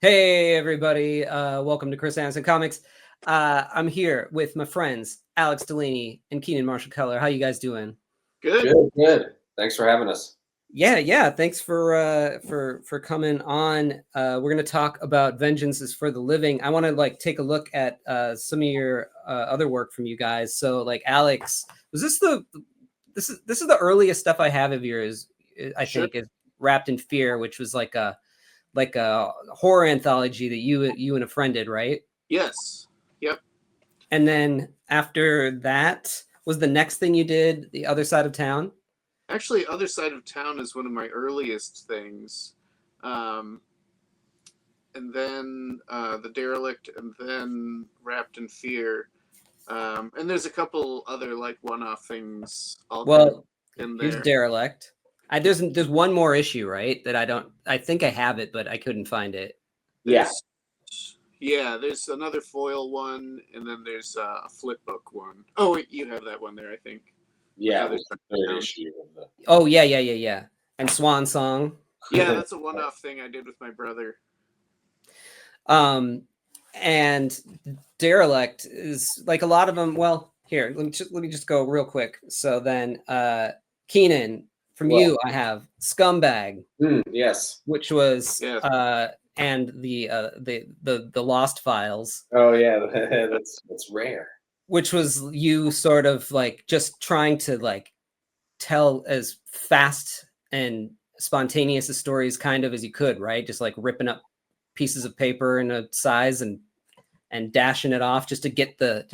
Hey everybody, welcome to Chris Anderson Comics. I'm here with my friends Alex Delaney and Keenan Marshall Keller. How you guys doing? Good. Good. Thanks for having us. Yeah. Thanks for coming on. We're gonna talk about Vengeance is for the Living. I want to take a look at some of your other work from you guys. So Alex, was this this is the earliest stuff I have of yours? I think is Wrapped in Fear, which was like a horror anthology that you and a friend did, right? Yes. Yep. And then after that was the next thing you did, The Other Side of Town. Actually, Other Side of Town is one of my earliest things. And then The Derelict, and then Wrapped in Fear. And there's a couple other one-off things in there. Here's Derelict. There's one more issue, right? That I think I have it, but I couldn't find it. There's another foil one, and then there's a flip book one. Oh, you have that one there, I think. Yeah, there's the third issue of the... Oh, yeah. And Swan Song. Yeah, that's a one-off thing I did with my brother. And Derelict is like a lot of them. Well, here, let me just go real quick. So then, Keenan, from you, I have Scumbag. Yes. Which was and the Lost Files. Oh yeah, that's rare. Which was you sort of just trying to tell as fast and spontaneous a stories kind of as you could, right? Just ripping up pieces of paper in a size and dashing it off just to get the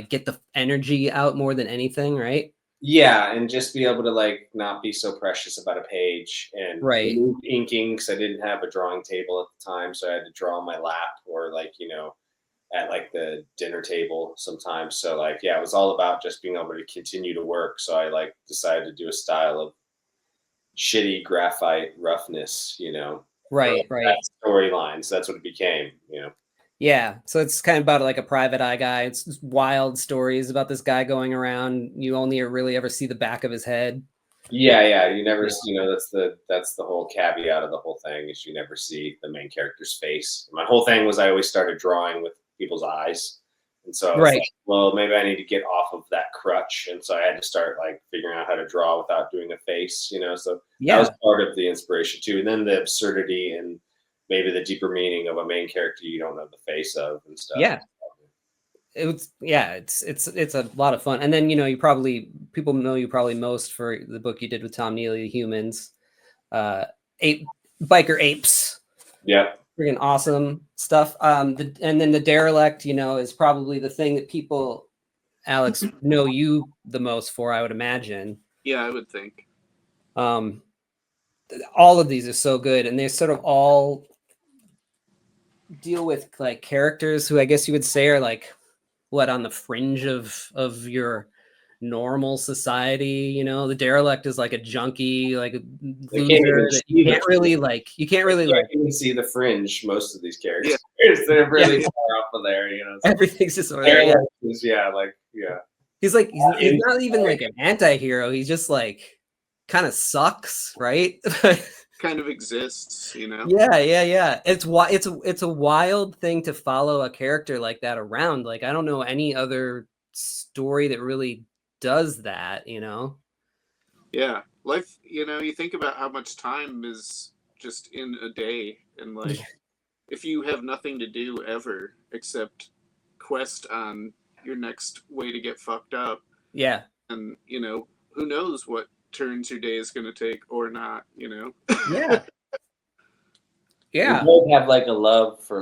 get the energy out more than anything, right? Yeah, and just be able to not be so precious about a page and remove inking, because I didn't have a drawing table at the time, so I had to draw on my lap or at the dinner table sometimes. So it was all about just being able to continue to work. So I decided to do a style of shitty graphite roughness, right storylines. That's what it became, Yeah, so it's kind of about a private eye guy. It's wild stories about this guy going around. You only really ever see the back of his head. Yeah. You never, that's the whole caveat of the whole thing, is you never see the main character's face. My whole thing was I always started drawing with people's eyes, and so I was well, maybe I need to get off of that crutch, and so I had to start figuring out how to draw without doing a face. So that was part of the inspiration too, and then the absurdity and maybe the deeper meaning of a main character you don't know the face of and stuff. It's a lot of fun. And then people know you probably most for the book you did with Tom Neely, Humans, Biker Apes. Yeah, freaking awesome stuff. And then the Derelict, is probably the thing that people, Alex, know you the most for, I would imagine. Yeah, I would think. All of these are so good, and they sort of all deal with characters who I guess you would say are on the fringe of your normal society. The Derelict is a junkie, a loser that you can't really even see the fringe. Most of these characters, they're really far off of there. Everything's just he's not even an anti-hero. He's just kind of sucks, right? Kind of exists, Yeah. It's a wild thing to follow a character like that around. I don't know any other story that really does that. Yeah, life. You think about how much time is just in a day, and if you have nothing to do ever except quest on your next way to get fucked up. Yeah, and who knows what turns your day is going to take or not. Yeah. We both have a love for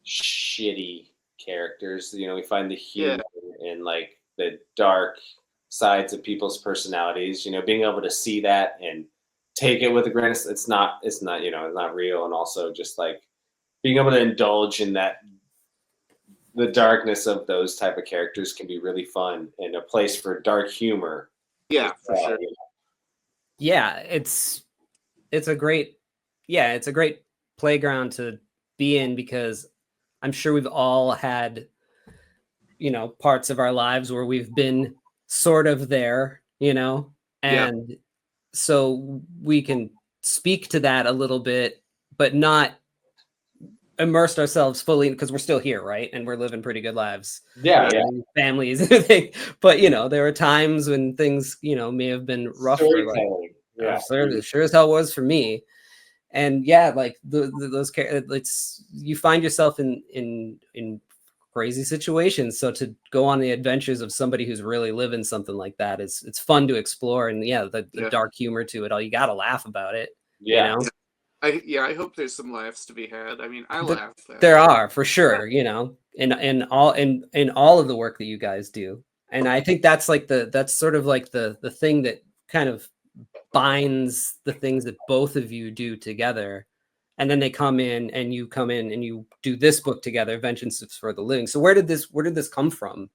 shitty characters. We find the humor in the dark sides of people's personalities. Being able to see that and take it with a grain of salt. It's not it's not real, and also just being able to indulge in that. The darkness of those type of characters can be really fun, and a place for dark humor. Yeah, for sure. Yeah, it's a great playground to be in, because I'm sure we've all had parts of our lives where we've been sort of there, so we can speak to that a little bit, but not immersed ourselves fully because we're still here, right? And we're living pretty good lives. Yeah. Families and everything. But there are times when things, may have been rougher. Like, yeah. Sure as hell was for me. And yeah, like those it's you find yourself in crazy situations. So to go on the adventures of somebody who's really living something like that it's fun to explore. And the dark humor to it all, you got to laugh about it. Yeah. I hope there's some laughs to be had. I mean, I laugh. There are, for sure, in all of the work that you guys do. And I think that's like that's sort of like the thing that kind of binds the things that both of you do together. And then they come in and you do this book together, Vengeance is for the Living. So where did this come from?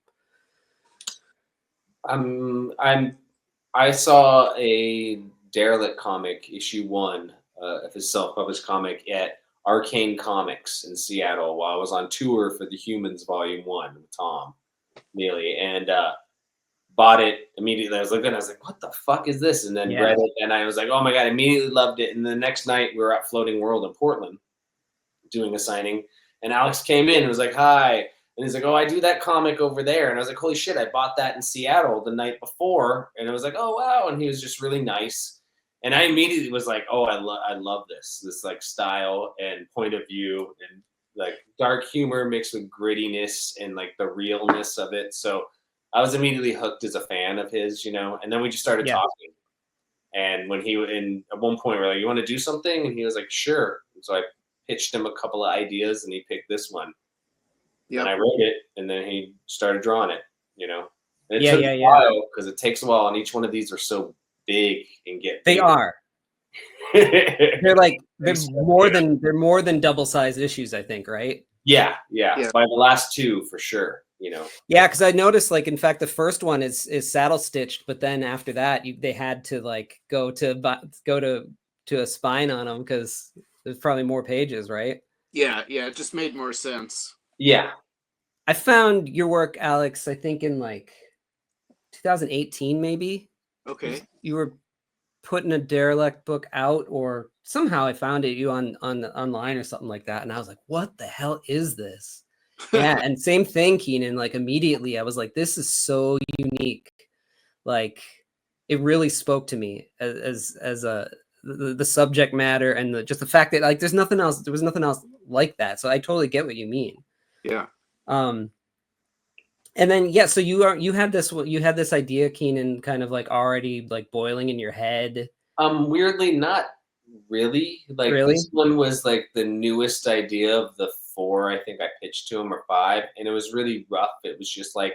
I saw a Derelict comic, issue 1 of his self-published comic at Arcane Comics in Seattle while I was on tour for the Humans Volume 1 with Tom Neely, and bought it immediately. I was looking, I was like, what the fuck is this? And then read it, and I was like, oh my God, immediately loved it. And the next night we were at Floating World in Portland doing a signing, and Alex came in and was like, hi. And he's like, oh, I do that comic over there. And I was like, holy shit, I bought that in Seattle the night before. And I was like, oh, wow. And he was just really nice. And I immediately was like, oh, I love this like style and point of view and like dark humor mixed with grittiness and like the realness of it. So I was immediately hooked as a fan of his, and then we just started talking. And when at one point we're like, you want to do something? And he was like, sure. And so I pitched him a couple of ideas and he picked this one. Yeah. And I wrote it and then he started drawing it, And it took a while because it takes a while, and each one of these are so big and get bigger. They are. they're more than double-sized issues, I think, right? Yeah. By the last 2 for sure. Yeah, because I noticed, like, in fact, the first one is saddle stitched, but then after that, they had to like go to a spine on them because there's probably more pages, right? Yeah, it just made more sense. Yeah, I found your work, Alex, I think in like 2018, maybe. Okay. You were putting a Derelict book out, or somehow I found you on online or something like that, and I was like, what the hell is this? Yeah, and same thing, Keenan. Like immediately I was like, this is so unique. Like it really spoke to me as the subject matter and just the fact that like there was nothing else like that. So I totally get what you mean. Yeah. And then so you had this idea, Keenan, kind of like already like boiling in your head. Weirdly not really. Like this one was like the newest idea of the 4 I think I pitched to him, or 5, and it was really rough. It was just like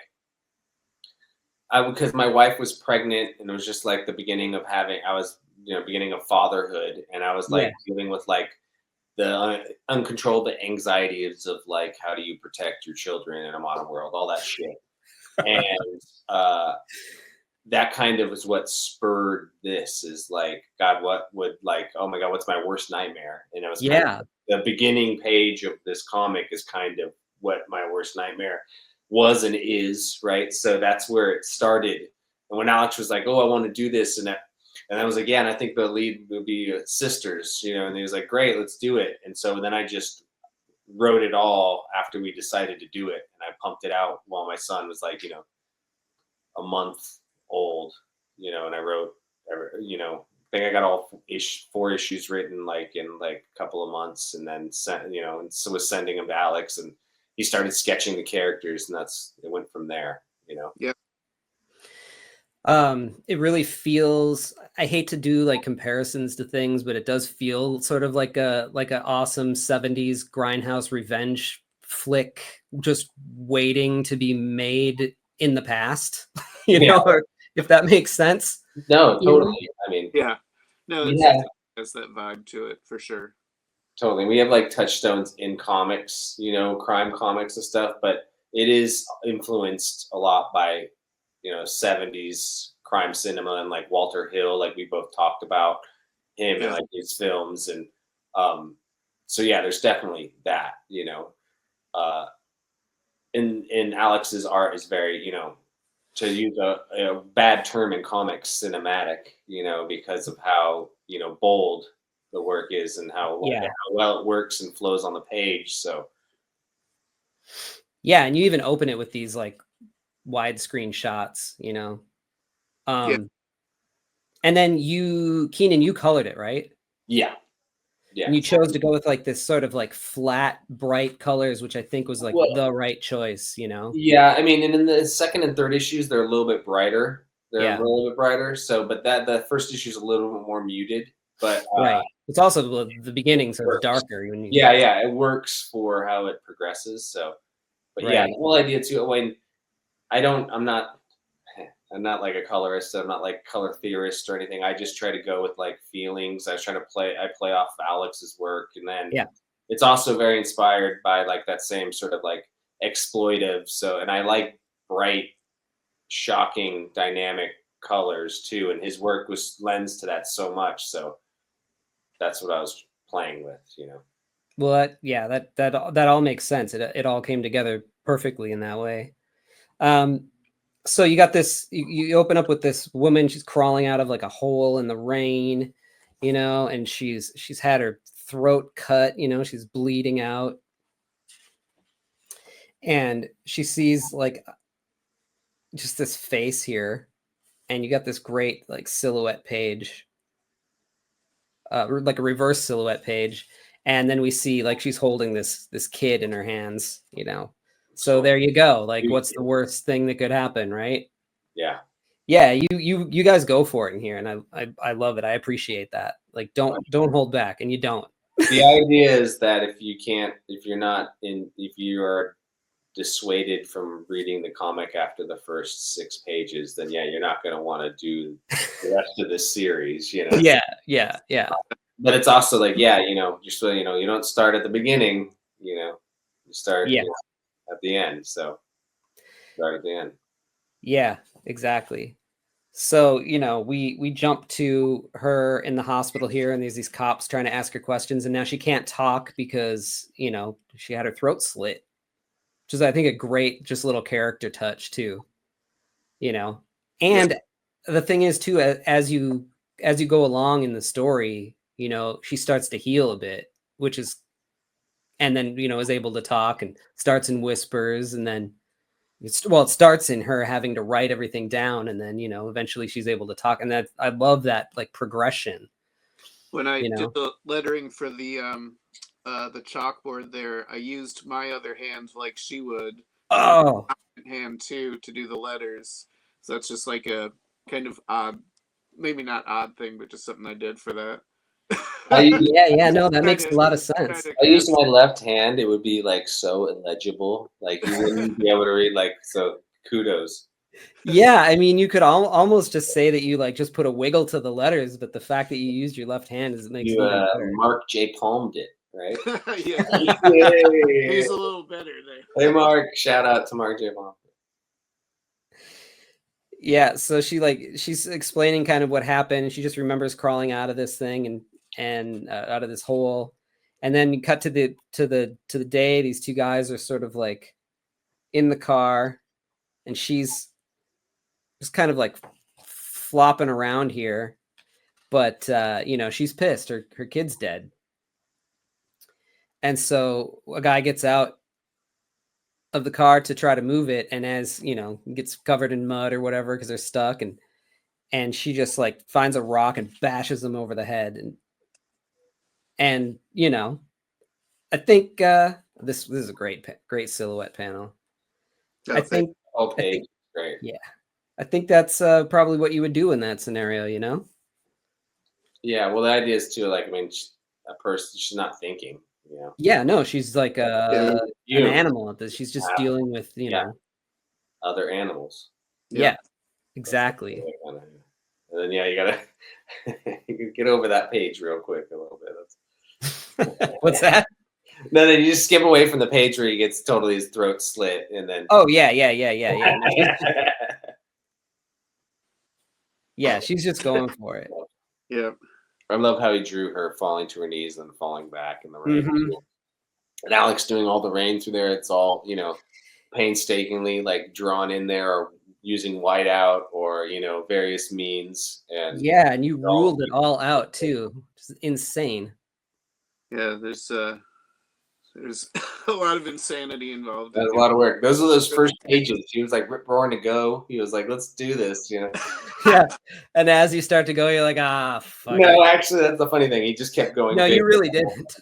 because my wife was pregnant, and it was just like the beginning of beginning of fatherhood, and I was like dealing with like the uncontrollable anxieties of like how do you protect your children in a modern world, all that shit. And that kind of is what spurred this, is like, God, what would like, oh my God, what's my worst nightmare? And it was kind of the beginning page of this comic is kind of what my worst nightmare was and is, right? So that's where it started. And when Alex was like, oh, I want to do this, and I was like, yeah, and I think the lead would be sisters, and he was like, great, let's do it. And so then I just wrote it all after we decided to do it, and I pumped it out while my son was like, a month old, and I wrote, I think I got all 4 issues written like in like a couple of months, and then sent, and so was sending them to Alex, and he started sketching the characters, and it went from there, Yeah. It really feels, I hate to do like comparisons to things, but it does feel sort of like a awesome 70s grindhouse revenge flick just waiting to be made in the past, or if that makes sense. No, totally. I mean, yeah, no, it has that vibe to it for sure. Totally. We have like touchstones in comics, crime comics and stuff, but it is influenced a lot by 70s crime cinema and like Walter Hill, like we both talked about him and like his films. And so yeah, there's definitely that, and Alex's art is very, to use a bad term in comics, cinematic, because of how, bold the work is and how Yeah. how well it works and flows on the page. So Yeah, and you even open it with these like widescreen shots, you know. Yeah. And then Keenan, you colored it, right? yeah. And you chose to go with like this sort of like flat, bright colors, which I think was like Well, the right choice, you know? yeah, I mean, and in the second and third issues, they're a little bit brighter. They're Yeah. a little bit brighter. So, but the first issue is a little bit more muted. But Right. It's also the beginning, so it's works. darker when you yeah, it works for how it progresses. So, but yeah, Right. the whole idea too. When I'm not like a colorist. I'm not like color theorist or anything. I just try to go with like feelings. I play off Alex's work, and then Yeah. it's also very inspired by like that same sort of like exploitive. So, and I like bright, shocking, dynamic colors too. And his work lends to that so much. So that's what I was playing with, you know. Well, that all makes sense. It all came together perfectly in that way. So you got this. You open up with this woman. She's crawling out of like a hole in the rain, you know, and she's had her throat cut. You know, she's bleeding out, and she sees like just this face here, and you got this great like silhouette page, like a reverse silhouette page, and then we see like she's holding this kid in her hands, you know. So there you go. Like, what's the worst thing that could happen, right? Yeah. Yeah, you guys go for it in here, and I love it. I appreciate that. Like, don't hold back, and you don't. The idea is that if you are dissuaded from reading the comic after the first 6 pages, then yeah, you're not going to want to do the rest of this series, you know. Yeah. But it's also like, yeah, you know, just so you know, you don't start at the beginning, you know, you start Yeah. you know, at the end. So start at the end. Yeah, exactly. So, you know, we jump to her in the hospital here, and there's these cops trying to ask her questions, and now she can't talk because, you know, she had her throat slit, which is, I think, a great just little character touch too, you know. And the thing is too, as you go along in the story, you know, she starts to heal a bit, which is, and then, you know, is able to talk and starts in whispers, and then it starts in her having to write everything down, and then, you know, eventually she's able to talk, and that I love that like progression. When I You did know? the lettering for the chalkboard there, I used my other hand like she would, Oh, hand too, to do the letters. So that's just like a kind of odd, maybe not odd thing, but just something I did for that. yeah, no, that makes a lot of sense. I used my left hand. It would be like so illegible, like you wouldn't be able to read. Like, so kudos. Yeah, I mean, you could almost just say that you like just put a wiggle to the letters, but the fact that you used your left hand makes it You even better. Mark J. Palmed it, right? Yeah, Yay. he's a little better there. Hey, Mark! Shout out to Mark J. Palmed. Yeah, so she's explaining kind of what happened, and she just remembers crawling out of this thing and out of this hole, and then you cut to the day. These two guys are sort of like in the car, and she's just kind of like flopping around here, but you know, she's pissed. Her kid's dead, and so a guy gets out of the car to try to move it, and as you know, gets covered in mud or whatever because they're stuck, and she just like finds a rock and bashes them over the head, and you know, I think this is a great silhouette panel. I think Great. Yeah, I think that's probably what you would do in that scenario, you know. Yeah, well, the idea is too, like, I mean, a person, she's not thinking, you know. Yeah, no, she's like an animal at this. She's just dealing with, you know, other animals. Yeah, exactly. And then yeah, you gotta you get over that page real quick a little bit. What's that? No, then you just skip away from the page where he gets totally his throat slit, and then Oh yeah. Yeah, she's just going for it. Yeah. I love how he drew her falling to her knees and falling back in the rain. And Alex doing all the rain through there. It's all, you know, painstakingly like drawn in there, or using whiteout or various means, and and you ruled it all out too. Just insane. Yeah, there's a lot of insanity involved. That's a lot of work. Those are those first pages. He was like rip roaring to go. He was like, let's do this, Yeah. And as you start to go, you're like, fuck. No, actually, that's the funny thing. He just kept going. No, you really didn't.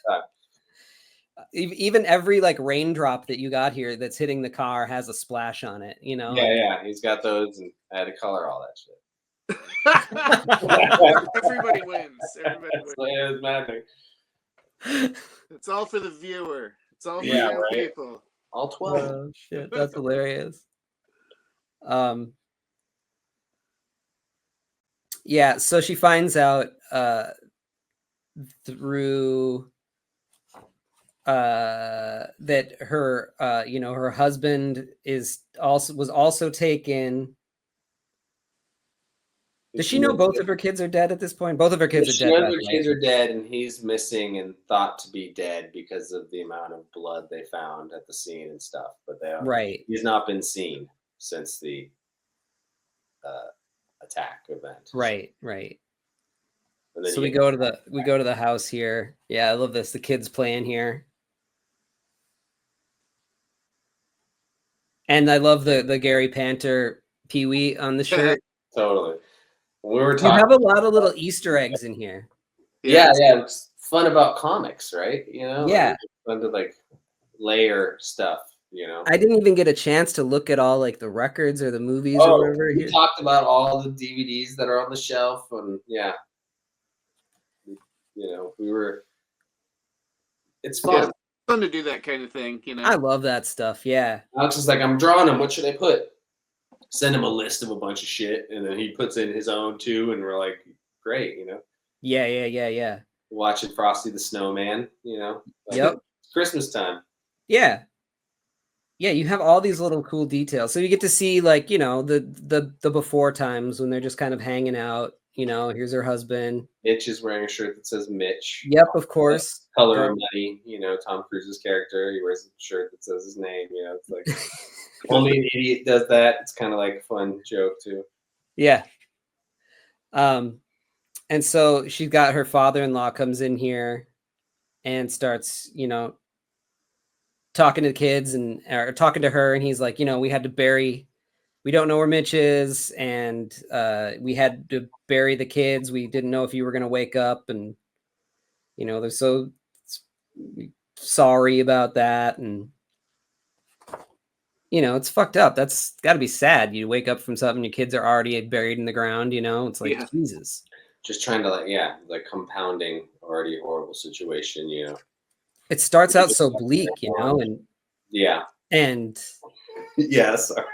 Even every like raindrop that you got here that's hitting the car has a splash on it, Yeah. He's got those, and I had to color all that shit. Everybody wins. Everybody wins. It was maddening. It's all for the viewer. It's all for right? people. All 12. Oh shit, that's hilarious. Yeah, so she finds out through that her her husband was also taken. Does she know both of her kids are dead at this point? Both of her kids are dead. She knows her kids are dead, and he's missing and thought to be dead because of the amount of blood they found at the scene and stuff. But he's not been seen since the attack event. Right. So we go to the house here. Yeah, I love this. The kids playing here. And I love the Gary Panter Pee-wee on the shirt. Totally. We were talking. You have a lot of little Easter eggs in here. Yeah. It's fun about comics, right? Yeah. Like, it's fun to like layer stuff. I didn't even get a chance to look at all like the records or the movies or whatever. We talked about all the DVDs that are on the shelf, and it's fun. Yeah, fun to do that kind of thing, I love that stuff. Yeah. Alex is like, I'm drawing them. What should I put? Send him a list of a bunch of shit, and then he puts in his own too, and we're like, great, Yeah. Watching Frosty the Snowman, Yep. It's Christmas time. Yeah, you have all these little cool details. So you get to see like, the before times when they're just kind of hanging out. Here's her husband. Mitch is wearing a shirt that says Mitch. Yep, of course. Color of Money, Tom Cruise's character. He wears a shirt that says his name. It's like only an idiot does that. It's kind of like a fun joke too. Yeah. And so she's got her father-in-law comes in here and starts, talking to the kids or talking to her, and he's like, we don't know where Mitch is, and we had to bury the kids. We didn't know if you were going to wake up, and they're so sorry about that, and it's fucked up. That's got to be sad. You wake up from something, your kids are already buried in the ground. It's like Jesus. Just trying to like compounding already horrible situation. It starts out so bleak, and and yeah, sorry.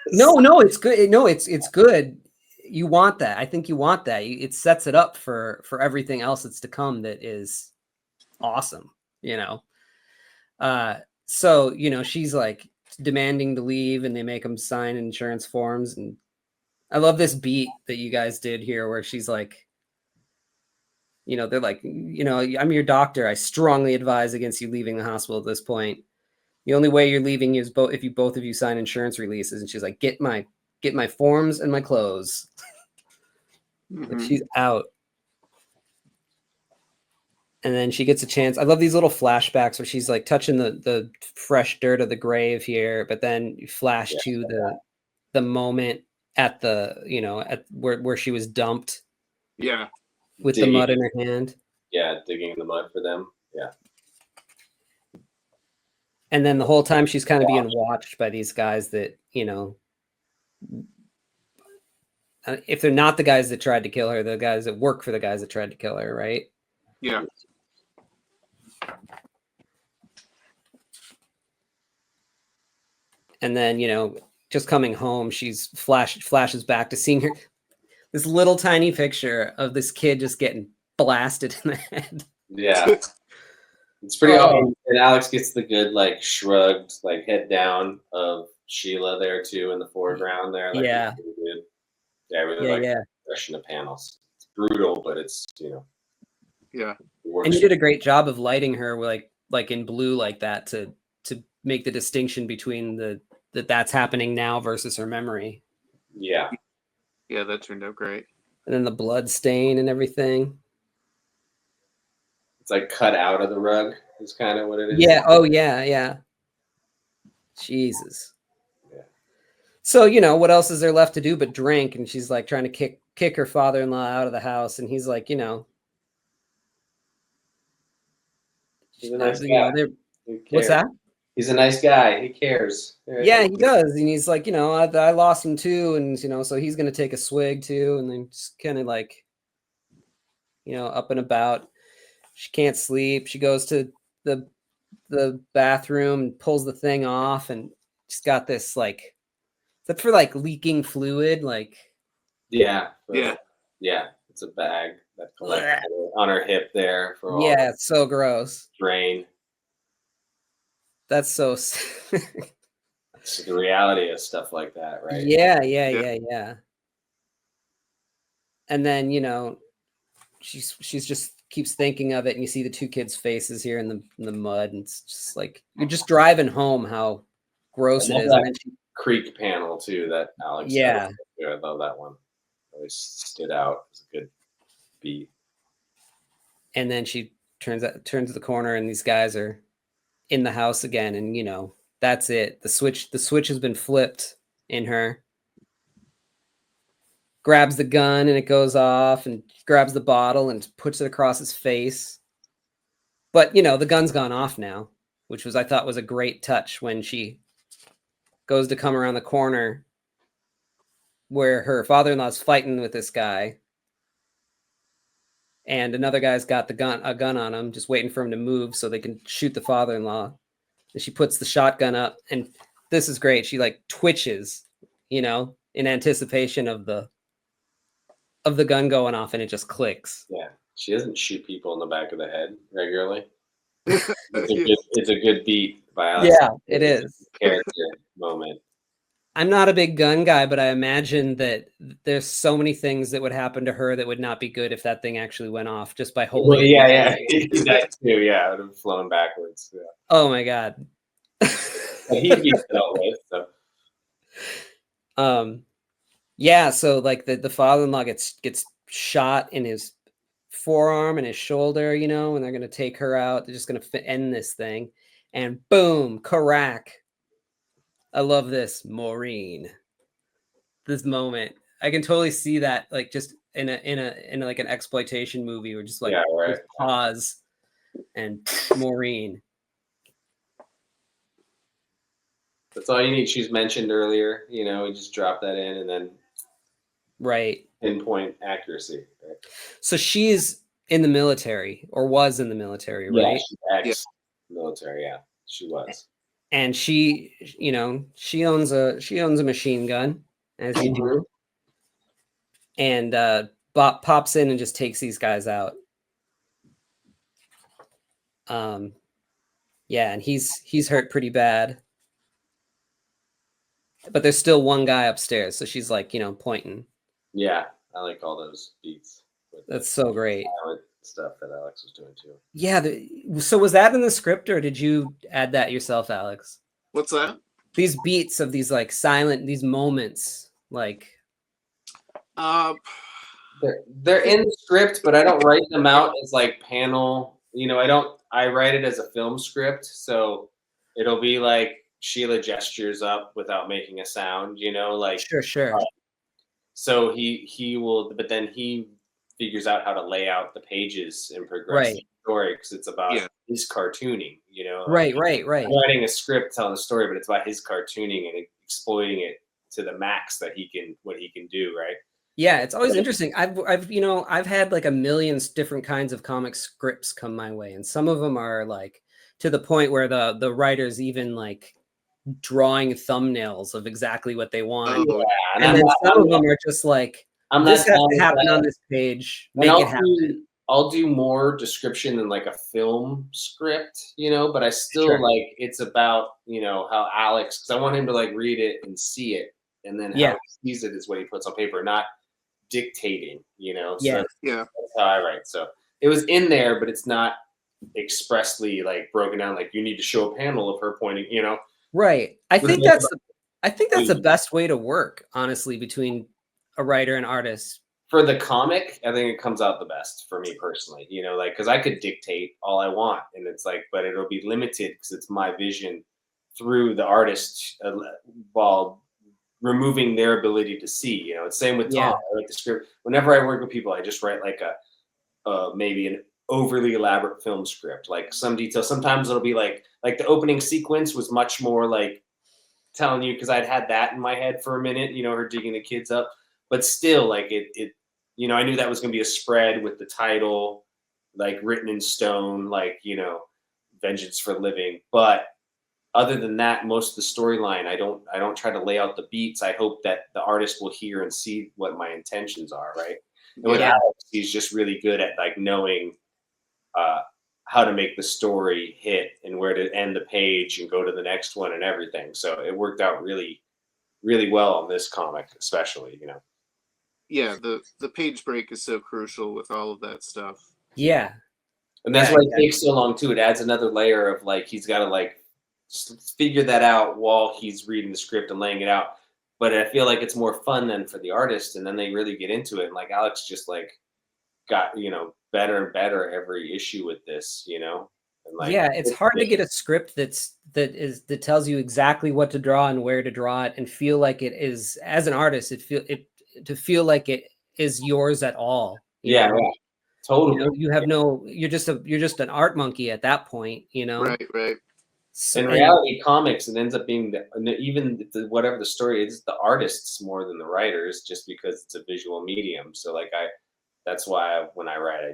No, it's good. No, it's good. You want that. I think you want that. It sets it up for everything else that's to come. That is awesome. So she's like demanding to leave, and they make them sign insurance forms. And I love this beat that you guys did here, where she's like, they're like, I'm your doctor. I strongly advise against you leaving the hospital at this point. The only way you're leaving is if both of you sign insurance releases. And she's like, get my forms and my clothes. And she's out. And then she gets a chance. I love these little flashbacks where she's like touching the fresh dirt of the grave here, but then you flash to the moment at at where she was dumped. Yeah. With digging, the mud in her hand. Yeah, digging the mud for them. Yeah. And then the whole time she's kind of being watched by these guys that, if they're not the guys that tried to kill her, the guys that work for the guys that tried to kill her, right? Yeah. And then, just coming home, she's flashes back to seeing her. This little tiny picture of this kid just getting blasted in the head. Yeah. It's pretty awesome. And Alex gets the good, like, shrugged, like, head down of Sheila there, too, in the foreground there. Like, yeah. Really good. Yeah, I really like the expression of panels. It's brutal, but it's, Yeah. And you did a great job of lighting her, like in blue like that to make the distinction between that's happening now versus her memory. Yeah. Yeah, that turned out great. And then the blood stain and everything. It's like cut out of the rug is kind of what it is. Yeah. Oh, yeah. Yeah. Jesus. Yeah. So, you know, what else is there left to do but drink? And she's like trying to kick her father-in-law out of the house. And he's like, you know, He's a nice you guy. know, He what's cares. that? He's a nice guy. He cares. Yeah, he does. And he's like, you know, I lost him too. And, you know, so he's going to take a swig too. And then just kind of like, you know, up and about. She can't sleep. She goes to the bathroom and pulls the thing off. And she's got this like, is that for like leaking fluid? Like, Yeah. Yeah. Yeah. It's a bag that collects on her hip there for all yeah, it's so gross. drain. That's so It's the reality of stuff like that, right? Yeah. And then, you know, she's just keeps thinking of it, and you see the two kids' faces here in the mud, and it's just like you're just driving home how gross it is. And then creek panel too that Alex yeah. I love that one. Always stood out. It's a good beat. And then she turns the corner, and these guys are in the house again, and you know, that's it. The switch has been flipped in her. Grabs the gun and it goes off, and grabs the bottle and puts it across his face. But you know, the gun's gone off now, which I thought was a great touch when she goes to come around the corner where her father-in-law's fighting with this guy. And another guy's got a gun on him, just waiting for him to move so they can shoot the father-in-law. And she puts the shotgun up, and this is great. She like twitches, you know, in anticipation of the gun going off, and it just clicks. Yeah, she doesn't shoot people in the back of the head regularly. It's a good beat by Alex. Yeah, it is. Character moment. I'm not a big gun guy, but I imagine that there's so many things that would happen to her that would not be good if that thing actually went off just by holding. Well, yeah, that too. Yeah, it would have flown backwards. Yeah. Oh my god. He'd be dealt with. So. Yeah. So like the father-in-law gets shot in his forearm and his shoulder, you know, and they're gonna take her out. They're just gonna end this thing, and boom, Karak. I love this, Maureen. This moment, I can totally see that, like just in like an exploitation movie, or just like pause and Maureen. That's all you need. She's mentioned earlier. You know, we just drop that in and then pinpoint accuracy. Right? So she's in the military, or was in the military, right? Yeah, she's ex-military. Yeah, she was. And she, you know, she owns a machine gun, as you do. And Bob pops in and just takes these guys out. Yeah, and he's hurt pretty bad. But there's still one guy upstairs, so she's like, you know, pointing. Yeah, I like all those beats. That's so great. Stuff that Alex was doing too. Yeah. So was that in the script, or did you add that yourself, Alex? What's that? These beats of these like these moments, like. They're in the script, but I don't write them out as like panel. You know, I write it as a film script, so it'll be like Sheila gestures up without making a sound. You know, like sure. So he will, but then he figures out how to lay out the pages and progress the story, because it's about his cartooning, you know. Right. I'm writing a script telling the story, but it's about his cartooning and exploiting it to the max that what he can do, right? Yeah, it's always interesting. I've had like a million different kinds of comic scripts come my way, and some of them are like to the point where the writers even like drawing thumbnails of exactly what they want. Yeah, and then some of them are just like, this has to happen on this page. Make it happen. I'll do more description than like a film script, you know, but I still like, it's about, you know, how Alex, because I want him to like read it and see it, and then how he sees it is what he puts on paper, not dictating, you know. So that's how I write. So it was in there, but it's not expressly like broken down, like you need to show a panel of her pointing, you know. Right. I think that's I think that's the best way to work, honestly, between a writer and artist. For the comic, I think it comes out the best for me personally, you know, like, because I could dictate all I want, and it's like, but it'll be limited because it's my vision through the artist, while removing their ability to see. You know, it's same with Tom. I write the script. Whenever I work with people, I just write like a maybe an overly elaborate film script, like some detail. Sometimes it'll be like the opening sequence was much more like telling you, because I'd had that in my head for a minute, you know, her digging the kids up, but still, like it, you know, I knew that was going to be a spread with the title, like written in stone, like, you know, Vengeance for Living. But other than that, most of the storyline, I don't try to lay out the beats. I hope that the artist will hear and see what my intentions are, right? And with Alex, he's just really good at like knowing how to make the story hit and where to end the page and go to the next one and everything. So it worked out really, really well on this comic, especially, you know. Yeah, the page break is so crucial with all of that stuff. Yeah. And that's why it takes so long too. It adds another layer of like, he's got to like figure that out while he's reading the script and laying it out. But I feel like it's more fun than for the artist, and then they really get into it. And like Alex just like got, you know, better and better every issue with this, you know. And like, yeah, it's hard to get a script that tells you exactly what to draw and where to draw it, and feel like it is, as an artist, to feel like it is yours at all. Yeah, totally. You know, you're just an art monkey at that point, you know. Right. So, in reality, comics, it ends up being whatever the story is, the artists more than the writers, just because it's a visual medium. So like that's why when I write, I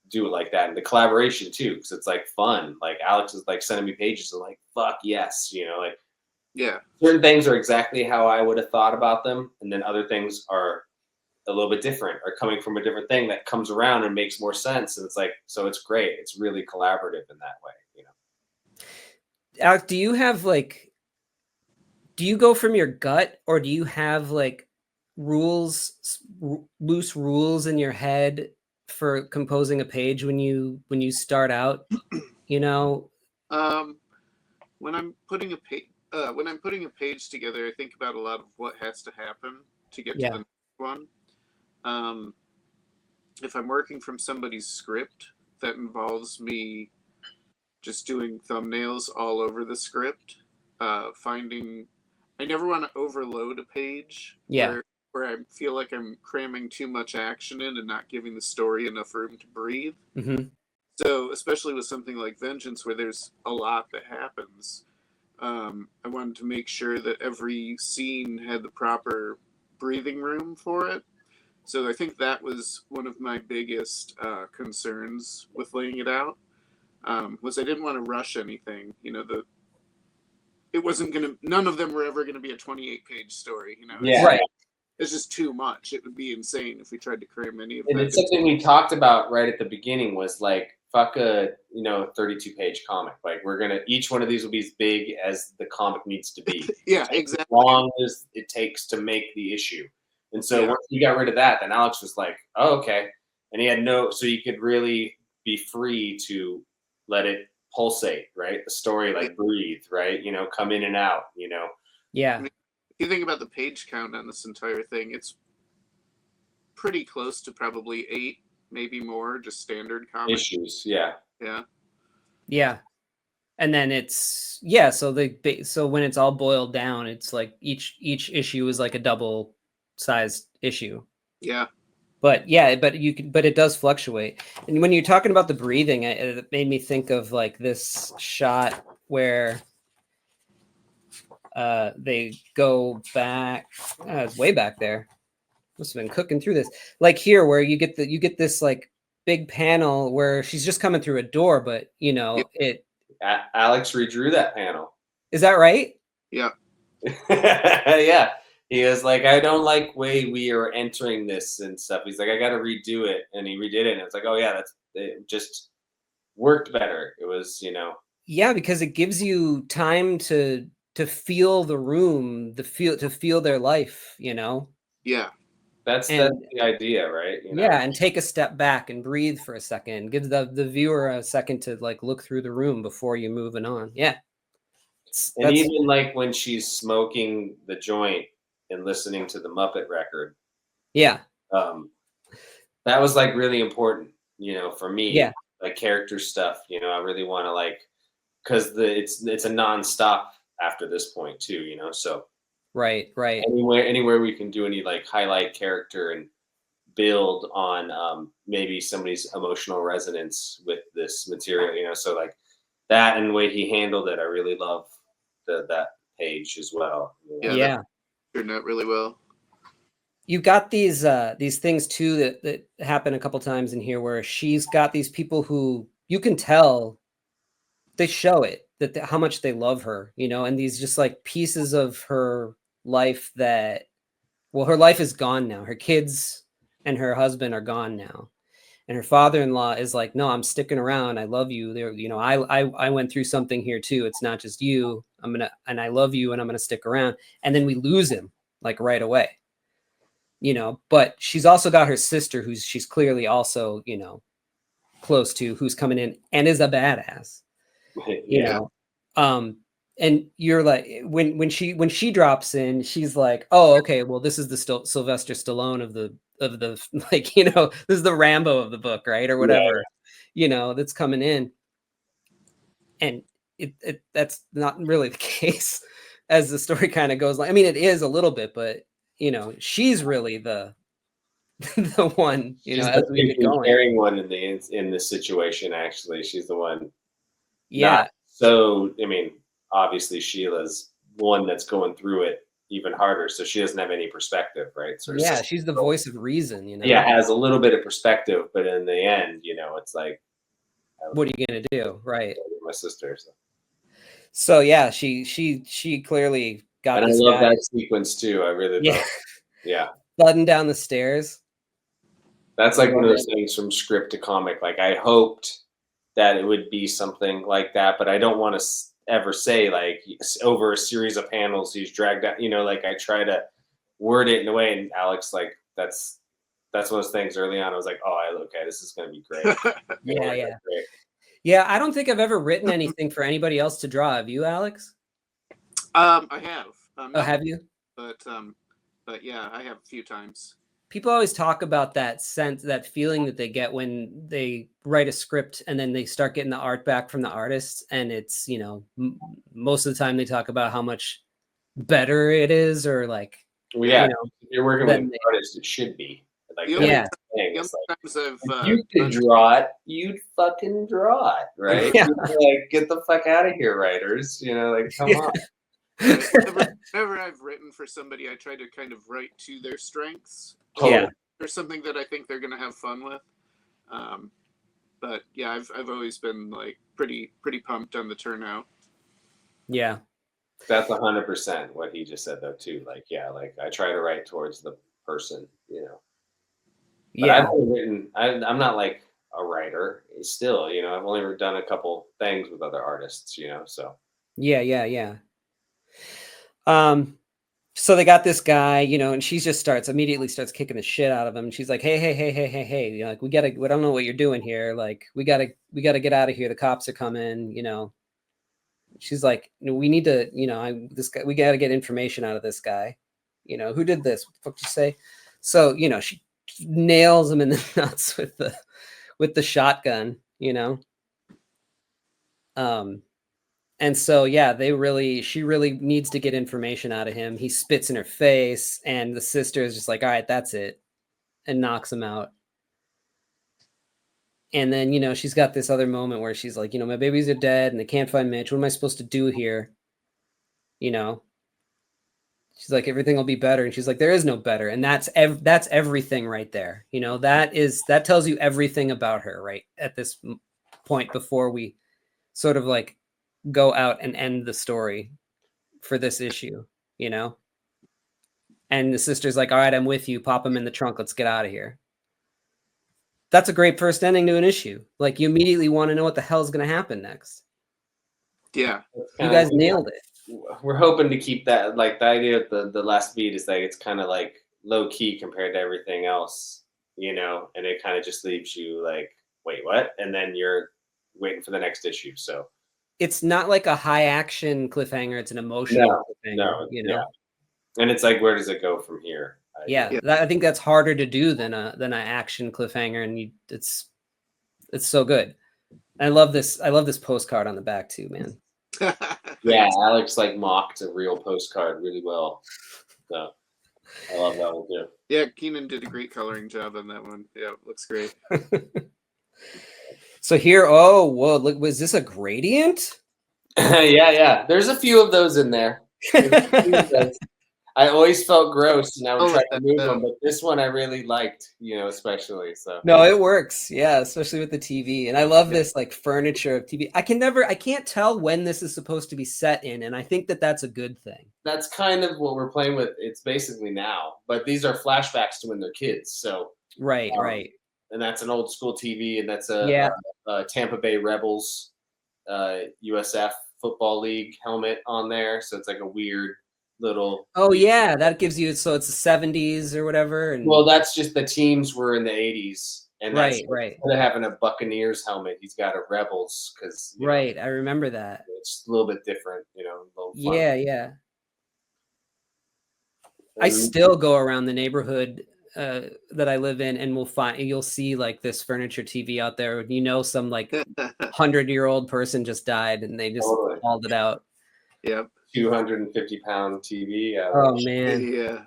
do it like that, and the collaboration too, because it's like fun. Like Alex is like sending me pages and like, fuck yes, you know, like, yeah, certain things are exactly how I would have thought about them, and then other things are a little bit different, or coming from a different thing that comes around and makes more sense. And it's like, so it's great. It's really collaborative in that way, you know. Alex, do you go from your gut, or do you have like loose rules in your head for composing a page when you start out, you know? When I'm putting a page together, I think about a lot of what has to happen to get to the next one. If I'm working from somebody's script, that involves me just doing thumbnails all over the script. I never want to overload a page where I feel like I'm cramming too much action in and not giving the story enough room to breathe. Mm-hmm. So, especially with something like Vengeance, where there's a lot that happens, I wanted to make sure that every scene had the proper breathing room for it. So I think that was one of my biggest concerns with laying it out, was I didn't want to rush anything. You know, none of them were ever going to be a 28-page story. You know, it's just too much. It would be insane if we tried to cram any of that. And it's something we talked about right at the beginning, was like, fuck a 32-page comic. Like, each one of these will be as big as the comic needs to be. Yeah, exactly. As long as it takes to make the issue. And so once you got rid of that, then Alex was like, oh, okay. And he had so you could really be free to let it pulsate, right? The story, like, breathe, right? You know, come in and out, you know? Yeah. I mean, if you think about the page count on this entire thing, it's pretty close to probably 8, maybe more, just standard comic issues. Yeah. And then it's so when it's all boiled down, it's like each issue is like a double sized issue. Yeah. But it does fluctuate. And when you're talking about the breathing, it made me think of like this shot where they go back. It's way back there. Must have been cooking through this. Like here, where you get this like big panel where she's just coming through a door, but you know it. Alex redrew that panel. Is that right? Yeah. Yeah. He was like, I don't like way we are entering this and stuff. He's like, I got to redo it, and he redid it, and it's like, oh yeah, it just worked better. It was, you know. Yeah, because it gives you time to feel the room, to feel their life, you know. Yeah. That's the idea, right? You know? Yeah, and take a step back and breathe for a second. Give the viewer a second to like look through the room before you moving on. Yeah. And even like when she's smoking the joint and listening to the Muppet record, yeah, that was like really important, for me. yeah, Like character stuff, I really want to like, because it's a nonstop after this point too, so right. anywhere we can do any like highlight character and build on maybe somebody's emotional resonance with this material, so like that and the way he handled it, I really love that page as well. Yeah. Turned out really well. You've got these things too that happen a couple times in here where she's got these people who you can tell they show it that how much they love her, and these just like pieces of her life that, well, her life is gone now. Her kids and her husband are gone now. And her father-in-law is like, no, I'm sticking around. I love you. There, I went through something here too. It's not just you. And I love you and I'm going to stick around. And then we lose him like right away, but she's also got her sister who's she's clearly also, close to, who's coming in and is a badass, and you're like, when she drops in, she's like, oh, okay, well, this is the Sylvester Stallone of the like, this is the Rambo of the book, right? Or whatever, that's coming in. And that's not really the case as the story kind of goes. I mean, it is a little bit, but she's really the one, she's as the we get going. caring one in this situation. Actually, she's the one. Yeah. So I mean, obviously Sheila's one that's going through it even harder, so she doesn't have any perspective, right? So yeah, she's the voice of reason, Yeah, has a little bit of perspective, but in the end, it's like, what are you gonna do, right? My sister. So yeah, she clearly got. And I love that sequence too. I really love. Yeah, flooding down the stairs. That's like one of those things from script to comic. Like I hoped that it would be something like that, but I don't want to ever say like over a series of panels he's dragged out. Like I try to word it in a way, and Alex, like that's one of those things early on. I was like, oh, okay, this is gonna be great. Yeah. Yeah, I don't think I've ever written anything for anybody else to draw. Have you, Alex? I have. Have you? But yeah, I have a few times. People always talk about that sense, that feeling that they get when they write a script and then they start getting the art back from the artists. And it's, most of the time they talk about how much better it is, or like, well, yeah, if you're working with an artist, it should be. Like, yeah. You could draw it, you'd fucking draw it, right? Yeah. Like, get the fuck out of here, writers. Like, come on. Whenever I've written for somebody, I try to kind of write to their strengths. Yeah. Or something that I think they're going to have fun with. But yeah, I've always been like pretty pumped on the turnout. Yeah. That's 100% what he just said though too. Like, yeah, like I try to write towards the person, But yeah. I've only written. I'm not like a writer still. I've only done a couple things with other artists. So. Yeah. So they got this guy, and she just immediately starts kicking the shit out of him. She's like, hey, like we don't know what you're doing here. Like we gotta get out of here. The cops are coming. She's like, we need to, this guy, we got to get information out of this guy. Who did this? What the fuck did you say? So, she nails him in the nuts with the shotgun, and so, yeah, she really needs to get information out of him. He spits in her face, and the sister is just like, all right, that's it, and knocks him out. And then, she's got this other moment where she's like, my babies are dead and they can't find Mitch. What am I supposed to do here? She's like, everything will be better. And she's like, there is no better. And that's everything right there. That tells you everything about her right at this point before we sort of like go out and end the story for this issue, And the sister's like, all right, I'm with you. Pop him in the trunk. Let's get out of here. That's a great first ending to an issue. Like you immediately want to know what the hell is going to happen next. Yeah. You guys nailed it. We're hoping to keep that, like the idea of the last beat is like, it's kind of like low key compared to everything else, and it kind of just leaves you like, wait, what? And then you're waiting for the next issue. So it's not like a high action cliffhanger. It's an emotional cliffhanger. No, you know. And it's like, where does it go from here? I think that's harder to do than an action cliffhanger, and it's so good. I love this postcard on the back too, man. Yeah, Alex like mocked a real postcard really well. So I love that one too. Yeah, Keenan did a great coloring job on that one. Yeah, looks great. So here, oh, whoa, look, was this a gradient? Yeah. There's a few of those in there. I always felt gross, and I would try to move them, but this one I really liked, especially. So no, it works, yeah, especially with the TV. And I love this like furniture of TV. I can't tell when this is supposed to be set in, and I think that's a good thing. That's kind of what we're playing with. It's basically now, but these are flashbacks to when they're kids. So right. And that's an old school TV, and that's a Tampa Bay Rebels USF Football League helmet on there. So it's like a weird little. Oh yeah, that gives you, so it's the 70s or whatever. And well, that's just the teams were in the 80s, and right. Instead of having a Buccaneers helmet, he's got a Rebels because right. I remember that. It's a little bit different, a little fun. Yeah. I still go around the neighborhood that I live in, and you'll see like this furniture TV out there. Some like 100-year-old person just died, and they just hauled it out. Yep. 250-pound TV. Oh man. Yeah.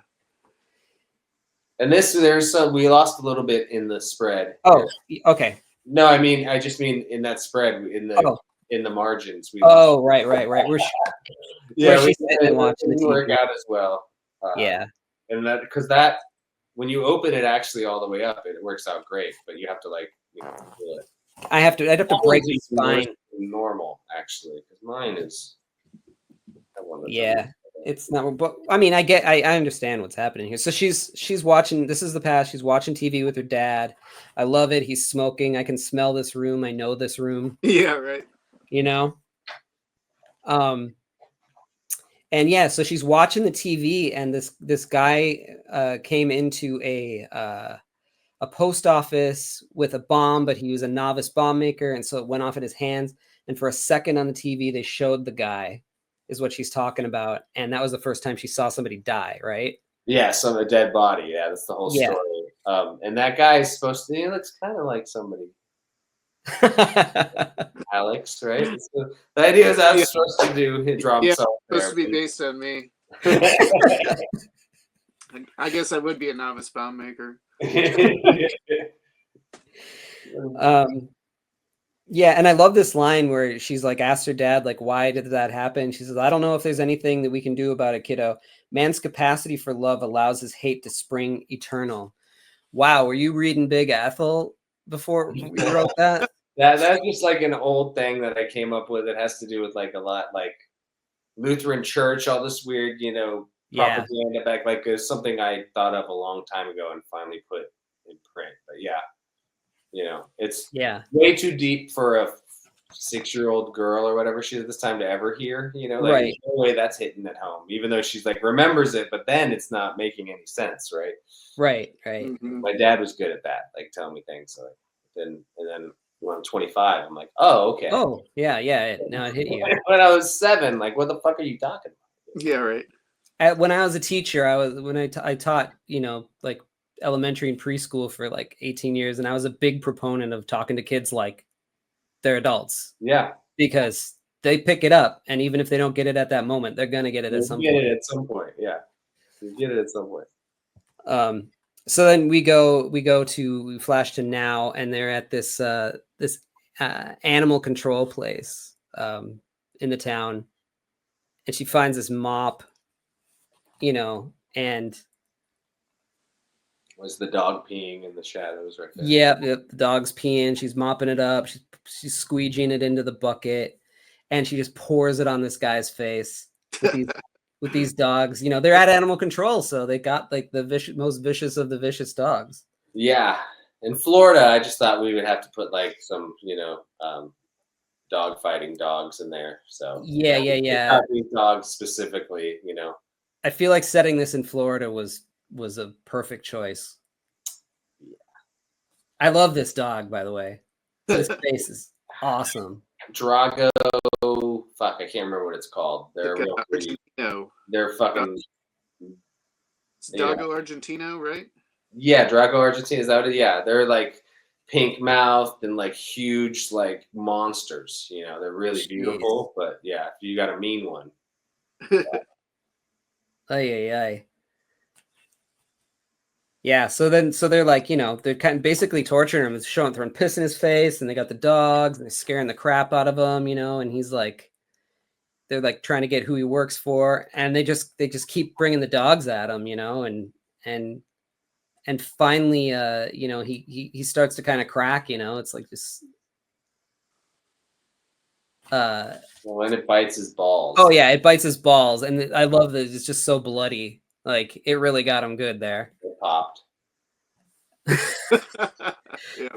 And we lost a little bit in the spread. Oh, okay. No, I just mean in that spread in the margins. Right. We didn't work out as well. Yeah. And that when you open it actually all the way up, it works out great, but you have to feel it. I'd have to break the spine. Normal actually, because mine is. Yeah, it's not. But I understand what's happening here. So she's watching. This is the past. She's watching TV with her dad. I love it. He's smoking. I can smell this room. I know this room. Yeah, right. And yeah, so she's watching the TV, and this guy came into a post office with a bomb, but he was a novice bomb maker, and so it went off in his hands. And for a second on the TV, they showed the guy, is what she's talking about, and that was the first time she saw somebody die, right? Yeah, a dead body. Yeah, that's the whole story. And that guy is supposed to. He looks kind of like somebody. Alex, right? So the idea is I'm supposed to do draw himself. Supposed to be based on me. I guess I would be a novice bomb maker. Yeah, and I love this line where she's like, asked her dad, like, why did that happen? She says, I don't know if there's anything that we can do about it, kiddo. Man's capacity for love allows his hate to spring eternal. Wow, were you reading Big Ethel before you wrote that? That's just like an old thing that I came up with. It has to do with like a lot like Lutheran Church, all this weird, propaganda back. Like it's something I thought of a long time ago and finally put in print. But yeah. It's way too deep for a 6-year-old girl or whatever she is at this time to ever hear, right. No way that's hitting at home, even though she's like remembers it, but then it's not making any sense. Right. Mm-hmm. My dad was good at that, like telling me things. So and then when I'm 25, I'm like, oh, okay. Oh, yeah. Now it hit you. When I was 7, like, what the fuck are you talking about? Yeah, right. When I was a teacher, I taught, like elementary and preschool for like 18 years, and I was a big proponent of talking to kids like they're adults. Yeah, because they pick it up, and even if they don't get it at that moment, they're gonna get it at some point. Get it at some point, yeah. You get it at some point. So then we flash to now, and they're at this animal control place in the town, and she finds this mop, and was the dog peeing in the shadows right there? Yeah, the dog's peeing. She's mopping it up. She's squeegeeing it into the bucket, and she just pours it on this guy's face with these dogs. They're at animal control, so they got like the most vicious of the vicious dogs. Yeah, in Florida, I just thought we would have to put like some, dog fighting dogs in there. So yeah. These dogs specifically, I feel like setting this in Florida was a perfect choice. Yeah. I love this dog, by the way. His face is awesome. Drago fuck, I can't remember what it's called. They're real pretty. Argentino. They're fucking. It's Doggo Argentino, right? Yeah, Drago Argentina. Is that what it is? Yeah, they're like pink mouthed and like huge like monsters. You know, they're really beautiful. But yeah, if you got a mean one. Ay. Yeah, so they're like, you know, they're kind of basically torturing him, throwing piss in his face, and they got the dogs, and they're scaring the crap out of him, you know, and he's like, they're like trying to get who he works for, and they just keep bringing the dogs at him, you know, and finally, you know, he starts to kind of crack, you know, it's like just. When it bites his balls. Oh yeah, it bites his balls, and I love that it's just so bloody. Like it really got him good there. It popped. Yeah.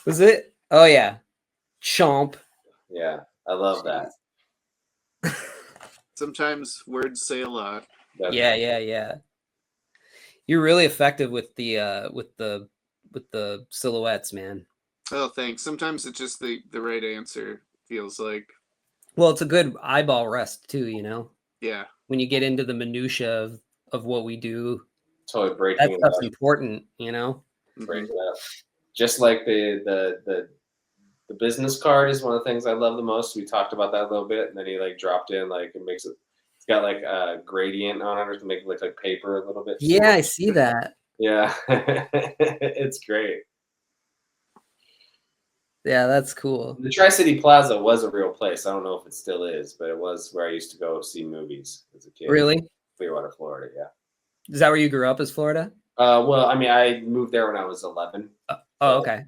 Was it? Oh yeah, chomp. Yeah, I love that. Sometimes words say a lot. Yeah. You're really effective with the silhouettes, man. Oh, thanks. Sometimes it's just the right answer, feels like. Well, it's a good eyeball rest too, you know. Yeah. When you get into the minutia of what we do, totally breaking that stuff's important, you know. Breaking it up. Just like the business card is one of the things I love the most. We talked about that a little bit, and then he like dropped in like it makes it. It's got like a gradient on it to make it look like paper a little bit. Yeah, I see that. Yeah, it's great. Yeah, that's cool. The Tri-City Plaza was a real place. I don't know if it still is, but it was where I used to go see movies as a kid. Really? Clearwater, Florida. Yeah. Is that where you grew up? Is Florida? Well, I mean, I moved there when I was 11. Oh, okay.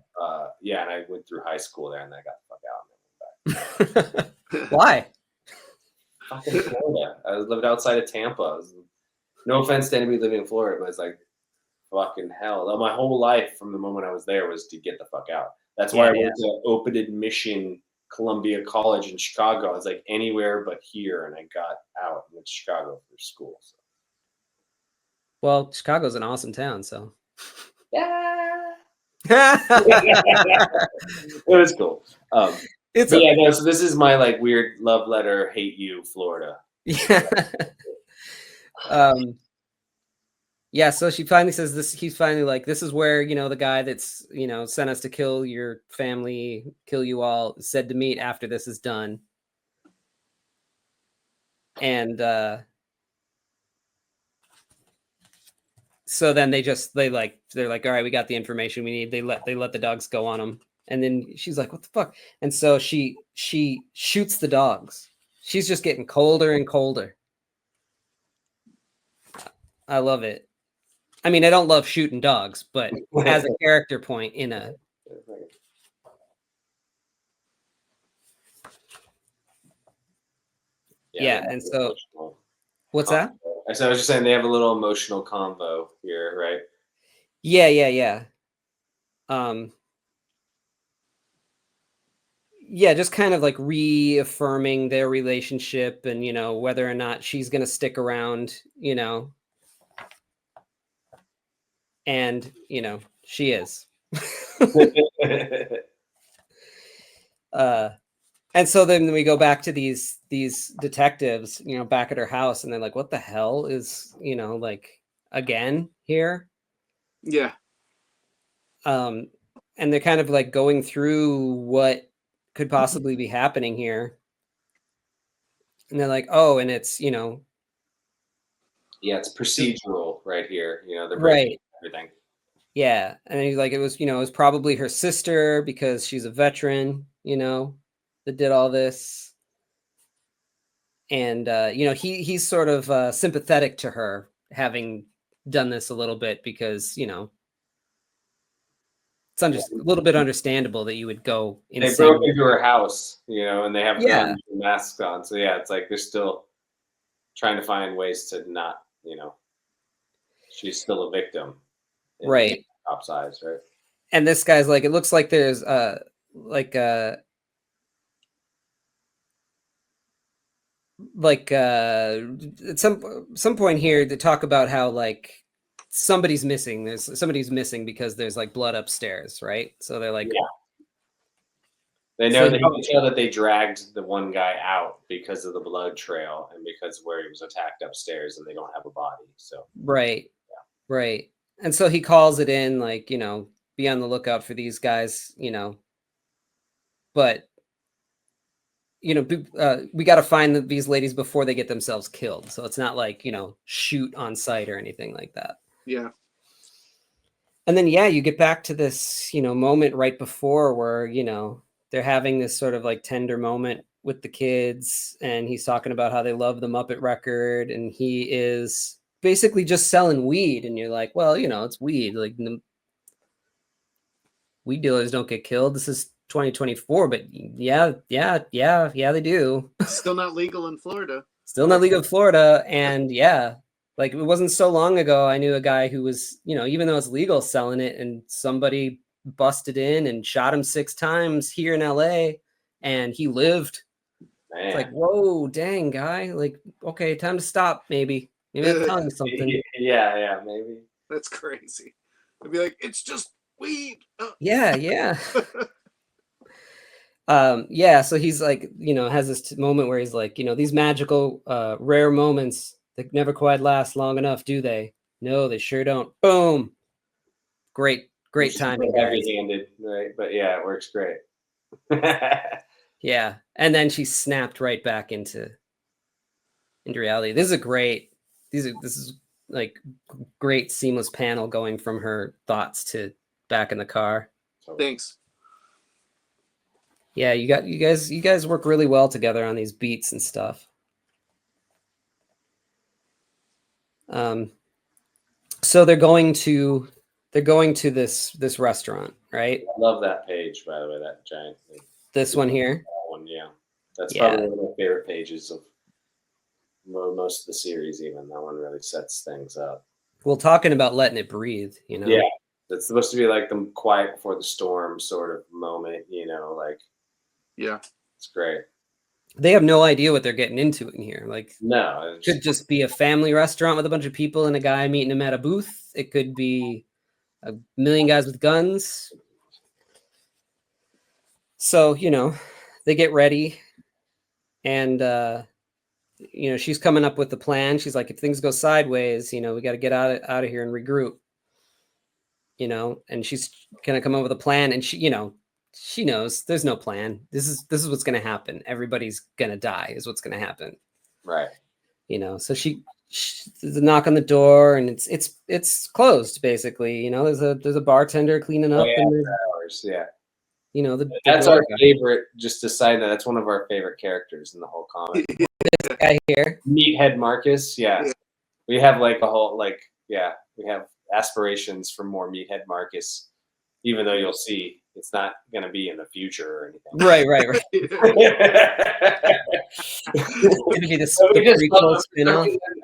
Yeah, and I went through high school there, and then I got the fuck out. And then went back. Why? Fucking Florida. I lived outside of Tampa. No offense to anybody living in Florida, but it's like fucking hell. My whole life from the moment I was there was to get the fuck out. That's why I went to open admission Columbia College in Chicago. I was like anywhere but here, and I got out and went to Chicago for school. So. Well, Chicago's an awesome town, so. Yeah. It was cool. So this is my like weird love letter, hate you, Florida. Yeah. Yeah, so she finally says this. He's finally like, this is where, you know, the guy that's, you know, sent us to kill your family, kill you all, said to meet after this is done. And so then they're like, all right, we got the information we need. They let the dogs go on them. And then she's like, what the fuck? And so she shoots the dogs. She's just getting colder and colder. I love it. I mean, I don't love shooting dogs, but as a character point in a. Yeah, and so what's that? I was just saying they have a little emotional combo here, right? Yeah. Yeah, just kind of like reaffirming their relationship and, you know, whether or not she's going to stick around, you know. And, you know, she is. And so then we go back to these detectives, you know, back at her house, and they're like, what the hell is, you know, like again here? Yeah. And they're kind of like going through what could possibly be happening here. And they're like, oh, and it's, you know. Yeah, it's procedural right here. You know, they're right. Everything. Yeah. And he's like, it was, you know, it was probably her sister because she's a veteran, you know, that did all this. And, you know, he's sort of sympathetic to her having done this a little bit because, you know, it's a little bit understandable that you would go insane. They broke into her house, you know, and they have guns and masks on. So, yeah, it's like they're still trying to find ways to not, you know, she's still a victim. Right. Cop's eyes, right? And this guy's like, it looks like there's at some point here to talk about how like somebody's missing because there's like blood upstairs, right? So they're like, They know they can tell that they dragged the one guy out because of the blood trail and because where he was attacked upstairs, and they don't have a body. So right, right. And so he calls it in, like, you know, be on the lookout for these guys, you know. But you know, we got to find these ladies before they get themselves killed. So it's not like, you know, shoot on sight or anything like that. Yeah. And then, yeah, you get back to this, you know, moment right before where, you know, they're having this sort of like tender moment with the kids, and he's talking about how they love the Muppet record, and he is basically just selling weed. And you're like, well, you know, it's weed. Like, weed dealers don't get killed. This is 2024, but yeah, they do. Still not legal in Florida. Still not legal in Florida. And yeah, like it wasn't so long ago, I knew a guy who was, you know, even though it's legal, selling it, and somebody busted in and shot him 6 times here in LA, and he lived. Man. It's like, whoa, dang, guy. Like, okay, time to stop, maybe. Maybe I'm telling you something. Yeah, maybe. That's crazy. I'd be like, it's just weed. Yeah. Yeah, so he's like, you know, has this moment where he's like, you know, these magical, rare moments that never quite last long enough, do they? No, they sure don't. Boom. Great timing. Heavy-handed, right? But yeah, it works great. Yeah, and then she snapped right back into reality. This is like great seamless panel going from her thoughts to back in the car. Thanks. Yeah, you guys work really well together on these beats and stuff. So they're going to this restaurant, right? I love that page, by the way, that giant thing. This one here. That one, yeah. That's probably one of my favorite pages of most of the series. Even that one really sets things up. Well, talking about letting it breathe, you know. Yeah, it's supposed to be like the quiet before the storm sort of moment, you know, like. Yeah, it's great. They have no idea what they're getting into in here. Like, no, it could just be a family restaurant with a bunch of people and a guy meeting them at a booth. It could be a million guys with guns. So, you know, they get ready, and you know, she's coming up with the plan. She's like, if things go sideways, you know, we got to get out of here and regroup. You know, and she's gonna come up with a plan, and she, you know, she knows there's no plan. This is what's going to happen. Everybody's going to die is what's going to happen. Right. You know, so she there's a knock on the door, and it's closed basically. You know, there's a bartender cleaning up. And hours, yeah. You know, that's our favorite, just to side note, that's one of our favorite characters in the whole comic. This guy here. Meathead Marcus, yeah. We have like a whole, like, yeah, we have aspirations for more Meathead Marcus, even though you'll see it's not going to be in the future or anything. Right. It's going to be the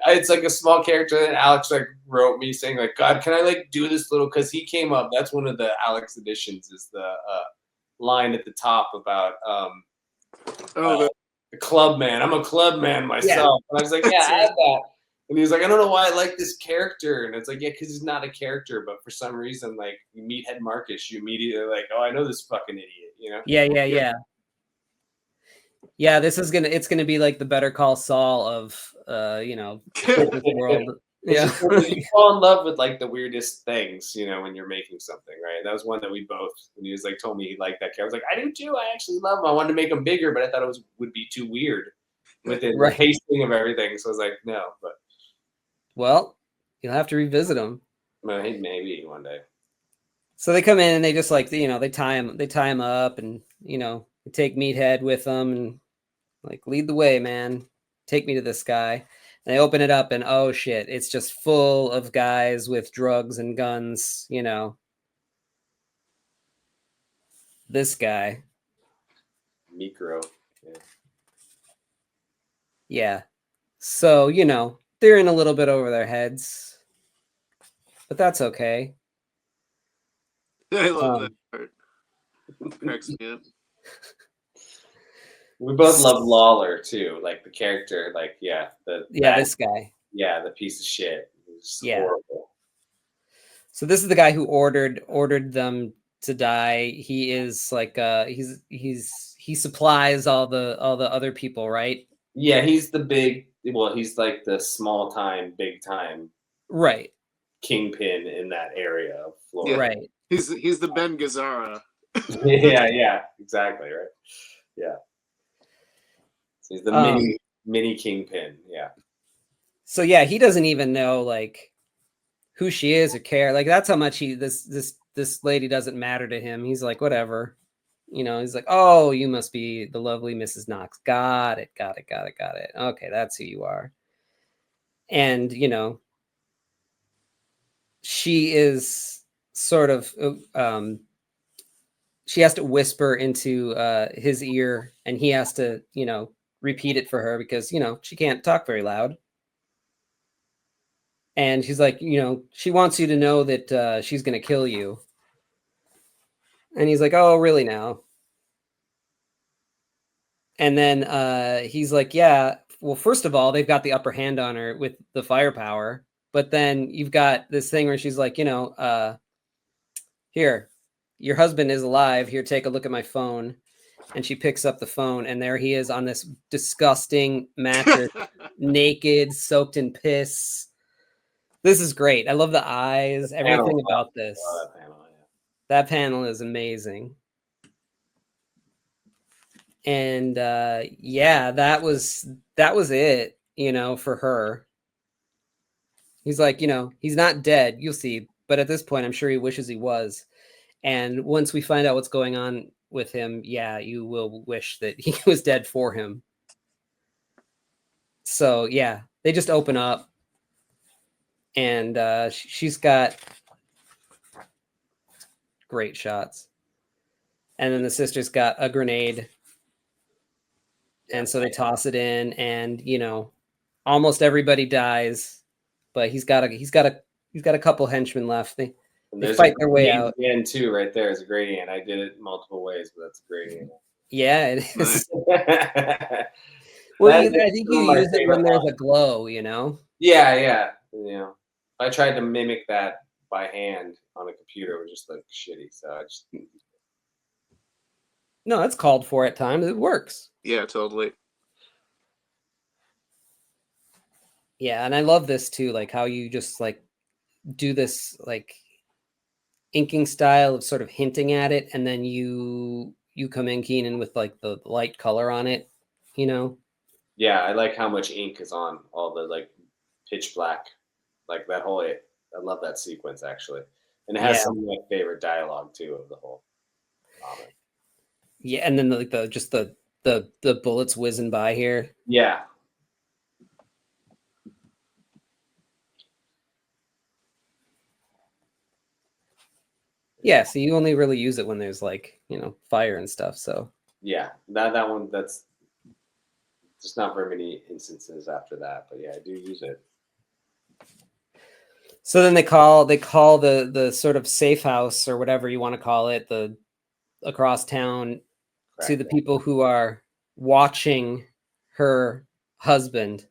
it's like a small character, and Alex like wrote me saying like, God, can I like do this little, because he came up, that's one of the Alex editions, is the line at the top about the club man. I'm a club man myself. And I was like, yeah, I had that. And he was like, I don't know why I like this character. And it's like, yeah, because he's not a character, but for some reason, like, you Meathead Marcus, you immediately like, oh, I know this fucking idiot, you know? Yeah. Yeah, it's gonna be like the Better Call Saul of you know, the world. Yeah. You fall in love with like the weirdest things, you know, when you're making something, right? That was one that we both, when he was like told me he liked that character, I was like, I do too. I actually love him. I wanted to make him bigger, but I thought it would be too weird with the pasting of everything. So I was like, no, but well, you'll have to revisit them. Maybe one day. So they come in and they just like, you know, they tie him up, and, you know, they take Meathead with them and like, lead the way, man. Take me to this guy. And they open it up, and oh shit, it's just full of guys with drugs and guns, you know. This guy. Micro. Yeah. So, you know, they're in a little bit over their heads, but that's okay. I love that part. Cracks me up. We both love Lawler too, like the character, like this guy. Yeah, the piece of shit. Yeah. Horrible. So this is the guy who ordered them to die. He is like he supplies all the other people, right? Yeah, he's he's like the small time, big time Right. kingpin in that area of Florida. Yeah. Right. He's the Ben Gazzara. yeah, exactly, right. Yeah. So he's the mini kingpin, yeah. So yeah, he doesn't even know like who she is or care. Like that's how much this lady doesn't matter to him. He's like, whatever. You know, he's like, oh, you must be the lovely Mrs. Knox. Got it. Okay, that's who you are. And, you know, she is sort of she has to whisper into his ear, and he has to, you know, repeat it for her because, you know, she can't talk very loud. And she's like, you know, she wants you to know that she's going to kill you. And he's like, oh, really now? And then he's like, yeah, well, first of all, they've got the upper hand on her with the firepower. But then you've got this thing where she's like, you know, here, your husband is alive. Here, take a look at my phone. And she picks up the phone, and there he is on this disgusting mattress, naked, soaked in piss. This is great. I love the eyes, everything about this. That panel is amazing. And yeah, that was it, you know, for her. He's like, you know, he's not dead, you'll see, but at this point I'm sure he wishes he was. And once we find out what's going on with him, yeah, you will wish that he was dead for him. So yeah, they just open up, and she's got great shots, and then the sister's got a grenade, and so they toss it in, and you know, almost everybody dies, but he's got a couple henchmen left. They fight their way out. Again, too, right there is a gradient. I did it multiple ways, but that's a gradient. Yeah, it is. Well, I think you use it when there's a glow, you know? Yeah. You know, I tried to mimic that by hand on a computer, it was just like shitty. So I just. No, that's called for at times. It works. Yeah, totally. Yeah, and I love this too, like how you just like do this like inking style of sort of hinting at it, and then you come in, Keenan, with like the light color on it, you know? Yeah, I like how much ink is on all the like pitch black, like that whole. I love that sequence actually, and it has some of my favorite dialogue too of the whole comic. Yeah, and then like the bullets whizzing by here. Yeah. Yeah, so you only really use it when there's like, you know, fire and stuff. So yeah, that one, that's just not very many instances after that, but yeah, I do use it. So then they call the sort of safe house or whatever you want to call it, the across town, to the people who are watching her husband.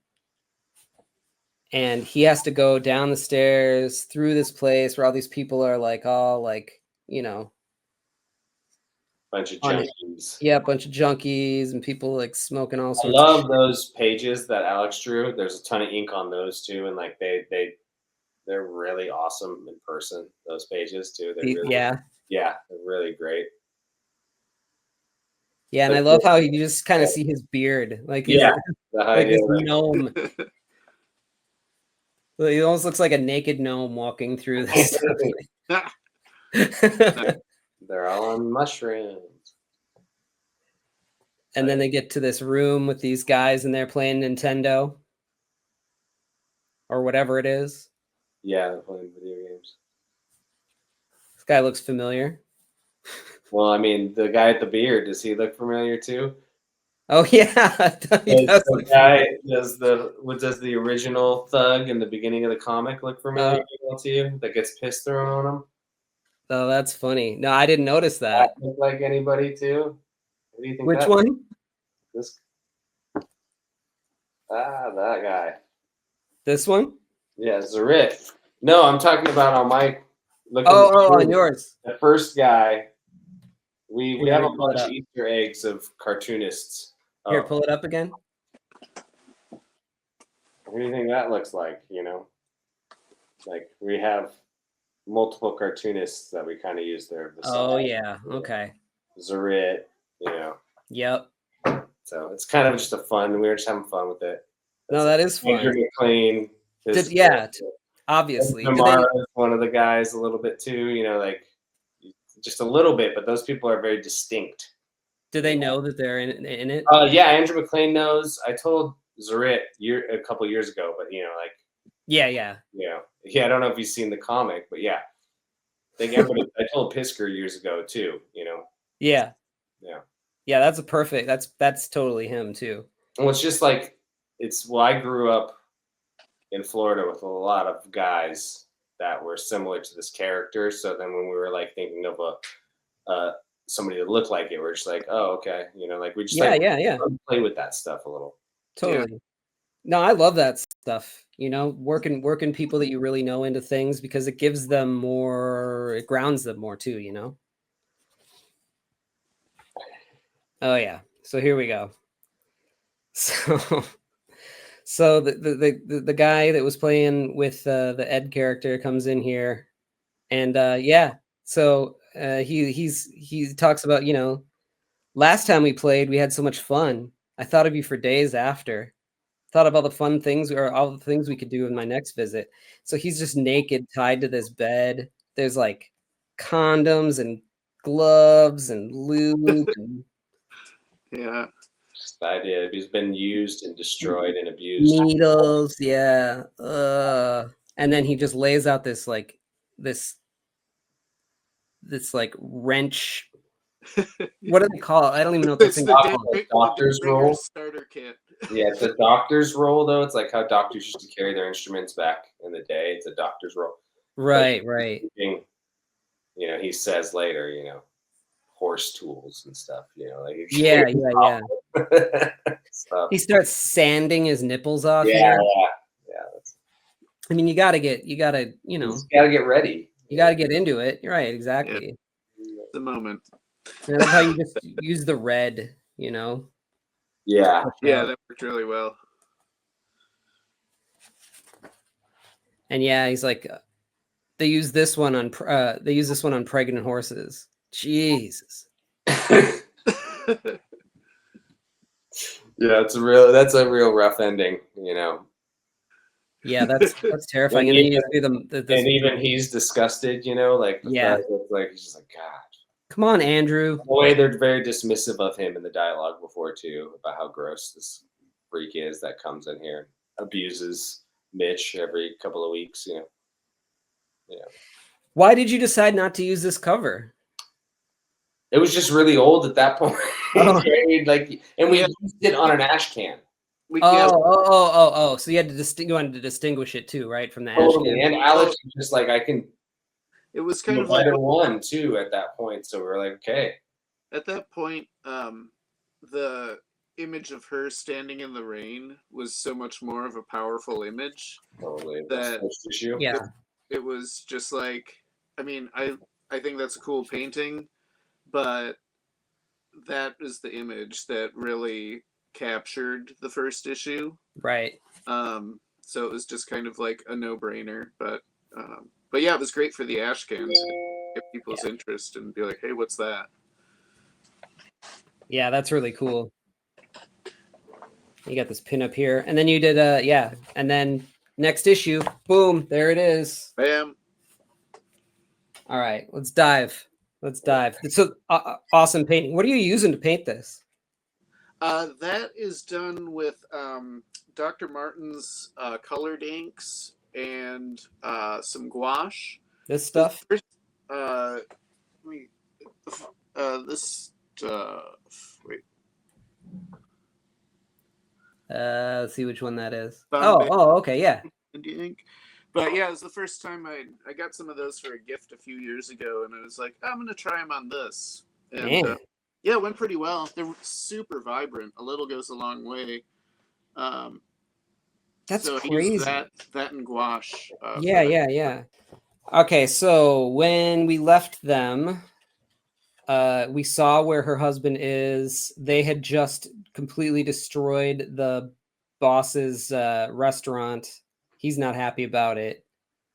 And he has to go down the stairs through this place where all these people are like all like, you know, bunch of junkies. Yeah, a bunch of junkies and people like smoking all sorts. I love those pages that Alex drew. There's a ton of ink on those too, and like they're really awesome in person. Those pages too. They're really, they're really great. Yeah, and I love how you just kind of see his beard, like his gnome. He almost looks like a naked gnome walking through this. They're all on mushrooms. And then they get to this room with these guys and they're playing Nintendo or whatever it is. Yeah, they're playing video games. This guy looks familiar. Well, I mean, the guy at the beard, does he look familiar too? Oh yeah, does the original thug in the beginning of the comic look familiar to you? That gets piss thrown on him. Oh, that's funny. No, I didn't notice that. Look like anybody too? What do you think? Which one? This. That guy. This one? Yeah, Zarit. No, I'm talking about on my Look on yours. The first guy. We Here, have a pull it bunch up. of Easter eggs of cartoonists. Here, pull it up again. What do you think that looks like? Like we have multiple cartoonists that we kind of use there. Oh yeah. Okay. Zerit, Yep. So it's kind of just we were just having fun with it. No, that is fun. Andrew McLean. Obviously. Namara is one of the guys a little bit too, like just a little bit, but those people are very distinct. Do they know that they're in it? Yeah, Andrew McLean knows. I told Zerit a couple years ago, but Yeah. I don't know if he's seen the comic, but yeah. I told Pisker years ago too, Yeah. Yeah. Yeah, that's totally him too. Well, it's just like I grew up in Florida with a lot of guys that were similar to this character. So then when we were like thinking of somebody that looked like it, we're just like, oh, okay. Like we just play with that stuff a little. Totally. Yeah. No, I love that stuff. Working people that you really know into things because it gives them more, it grounds them more too, Oh yeah. So here we go. So the guy that was playing with the Ed character comes in here, and so he talks about last time we played we had so much fun. I thought of you for days after. Thought of all the fun things or all the things we could do in my next visit. So he's just naked, tied to this bed. There's like condoms and gloves and lube. And yeah. Just the idea. He's been used and destroyed and abused. Needles, yeah. And then he just lays out this wrench. What do they call it? I don't even know what this thing is called. Doctor's roll. Starter kit. Yeah, it's a doctor's roll, though. It's like how doctors used to carry their instruments back in the day. It's a doctor's roll. Right. He says later, horse tools and stuff, Yeah. He starts sanding his nipples off. Yeah. I mean, you gotta get ready. You gotta get into it. You're right, exactly. Yeah. The moment. And that's how you just use the red, Yeah, that worked really well. And yeah, he's like, they use this one on pregnant horses. Jesus. Yeah, that's a real rough ending, Yeah, that's terrifying. And even he's disgusted, like like he's just like, God. Come on, Andrew. The way they're very dismissive of him in the dialogue before too, about how gross this freak is that comes in here, abuses Mitch every couple of weeks, Yeah. Why did you decide not to use this cover? It was just really old at that point. And we used it on an ash can. So you had to wanted to distinguish it too, right, from the ash can. And Alex was just like, I can. It was kind of like one too at that point, so we were like, okay. At that point, the image of her standing in the rain was so much more of a powerful image. Totally. That issue. Yeah. It was just like, I mean, I think that's a cool painting, but that is the image that really captured the first issue. Right. So it was just kind of like a no-brainer, but yeah, it was great for the ash cans to get people's interest and be like, hey, what's that? Yeah, that's really cool. You got this pin up here, and then you did and then next issue, boom, there it is. Bam. All right, let's dive. It's so awesome painting. What are you using to paint this? That is done with Dr. Martin's colored inks and some gouache. This stuff? Wait. Let's see which one that is. Bombay. Okay, yeah. India ink. But yeah, it was the first time I got some of those for a gift a few years ago, and I was like, I'm gonna try them on this. And yeah, it went pretty well. They're super vibrant. A little goes a long way. That's so crazy. That and gouache. Yeah. Okay, so when we left them, we saw where her husband is. They had just completely destroyed the boss's restaurant. He's not happy about it.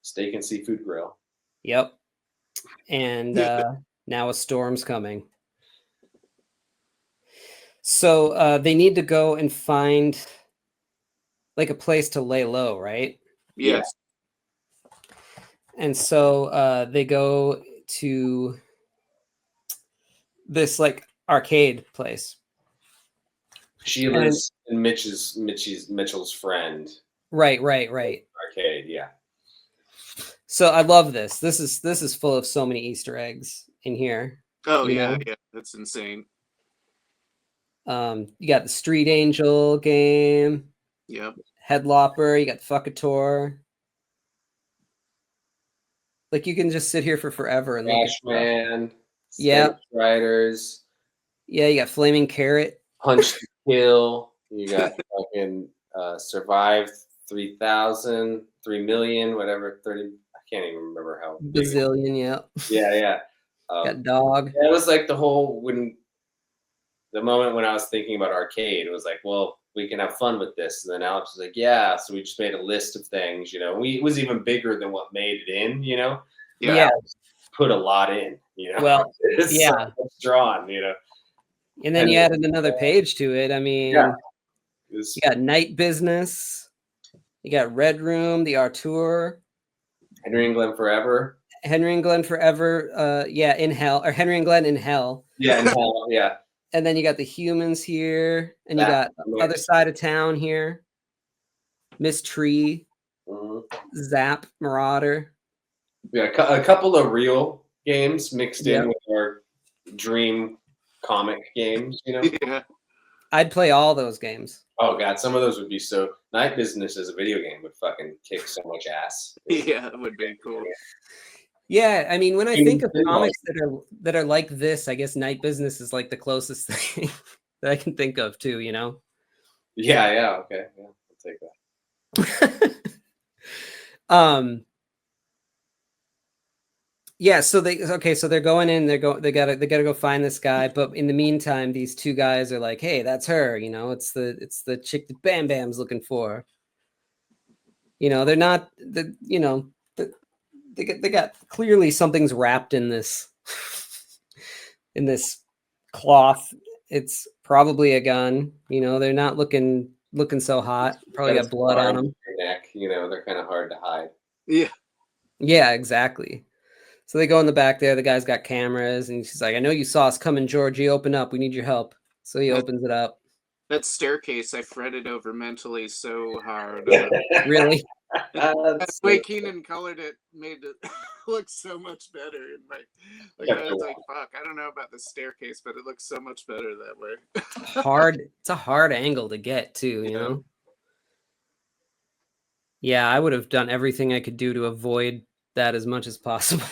Steak and seafood grill. Yep. And now a storm's coming. So they need to go and find like a place to lay low, right? Yes. And so they go to this like arcade place. She lives in Mitchell's friend. Right. Arcade, yeah. So I love this. This is full of so many Easter eggs in here. Oh yeah, that's insane. You got the Street Angel game. Yep. Headlopper. You got the Fuckator. Like you can just sit here for forever and Crash Man. Yeah. Riders. Yeah, you got Flaming Carrot. Punch to Kill. You got fucking Survive 3,000, 3 million, whatever, 30. I can't even remember how. Bazillion, yeah. Yeah. Got Dog. That was like the moment when I was thinking about arcade. It was like, well, we can have fun with this. And then Alex was like, yeah. So we just made a list of things, it was even bigger than what made it in, Yeah. Put a lot in, Well, it's yeah. so drawn, And then you added another page to it. I mean, you got Night Business. You got Red Room, the Artur. Henry and Glenn Forever. Henry and Glenn Forever. In Hell. Or Henry and Glenn in Hell. Yeah, in Hell, yeah. And then you got the Humans here. And you got Other Side of Town here. Miss Tree. Zap. Marauder. Yeah, a couple of real games mixed in with our dream comic games, Yeah. I'd play all those games. Oh god, some of those would be so. Night Business as a video game would fucking kick so much ass. Yeah, it would be cool. Yeah, I mean, when I think of comics that are like this, I guess Night Business is like the closest thing that I can think of too. Yeah, okay, yeah, I'll take that. Yeah, so they're going in. They gotta go find this guy. But in the meantime, these two guys are like, "Hey, that's her. It's the chick that Bam Bam's looking for." They're not. They got clearly something's wrapped in this cloth. It's probably a gun. They're not looking so hot. Probably got blood on them. Neck, they're kind of hard to hide. Yeah, exactly. So they go in the back there. The guy's got cameras, and she's like, "I know you saw us coming, Georgie. Open up. We need your help." So he opens it up. That staircase I fretted over mentally so hard. Really? The way Keenan colored it made it look so much better. I was like, fuck, I don't know about the staircase, but it looks so much better that way. It's a hard angle to get too, Yeah, I would have done everything I could do to avoid that as much as possible.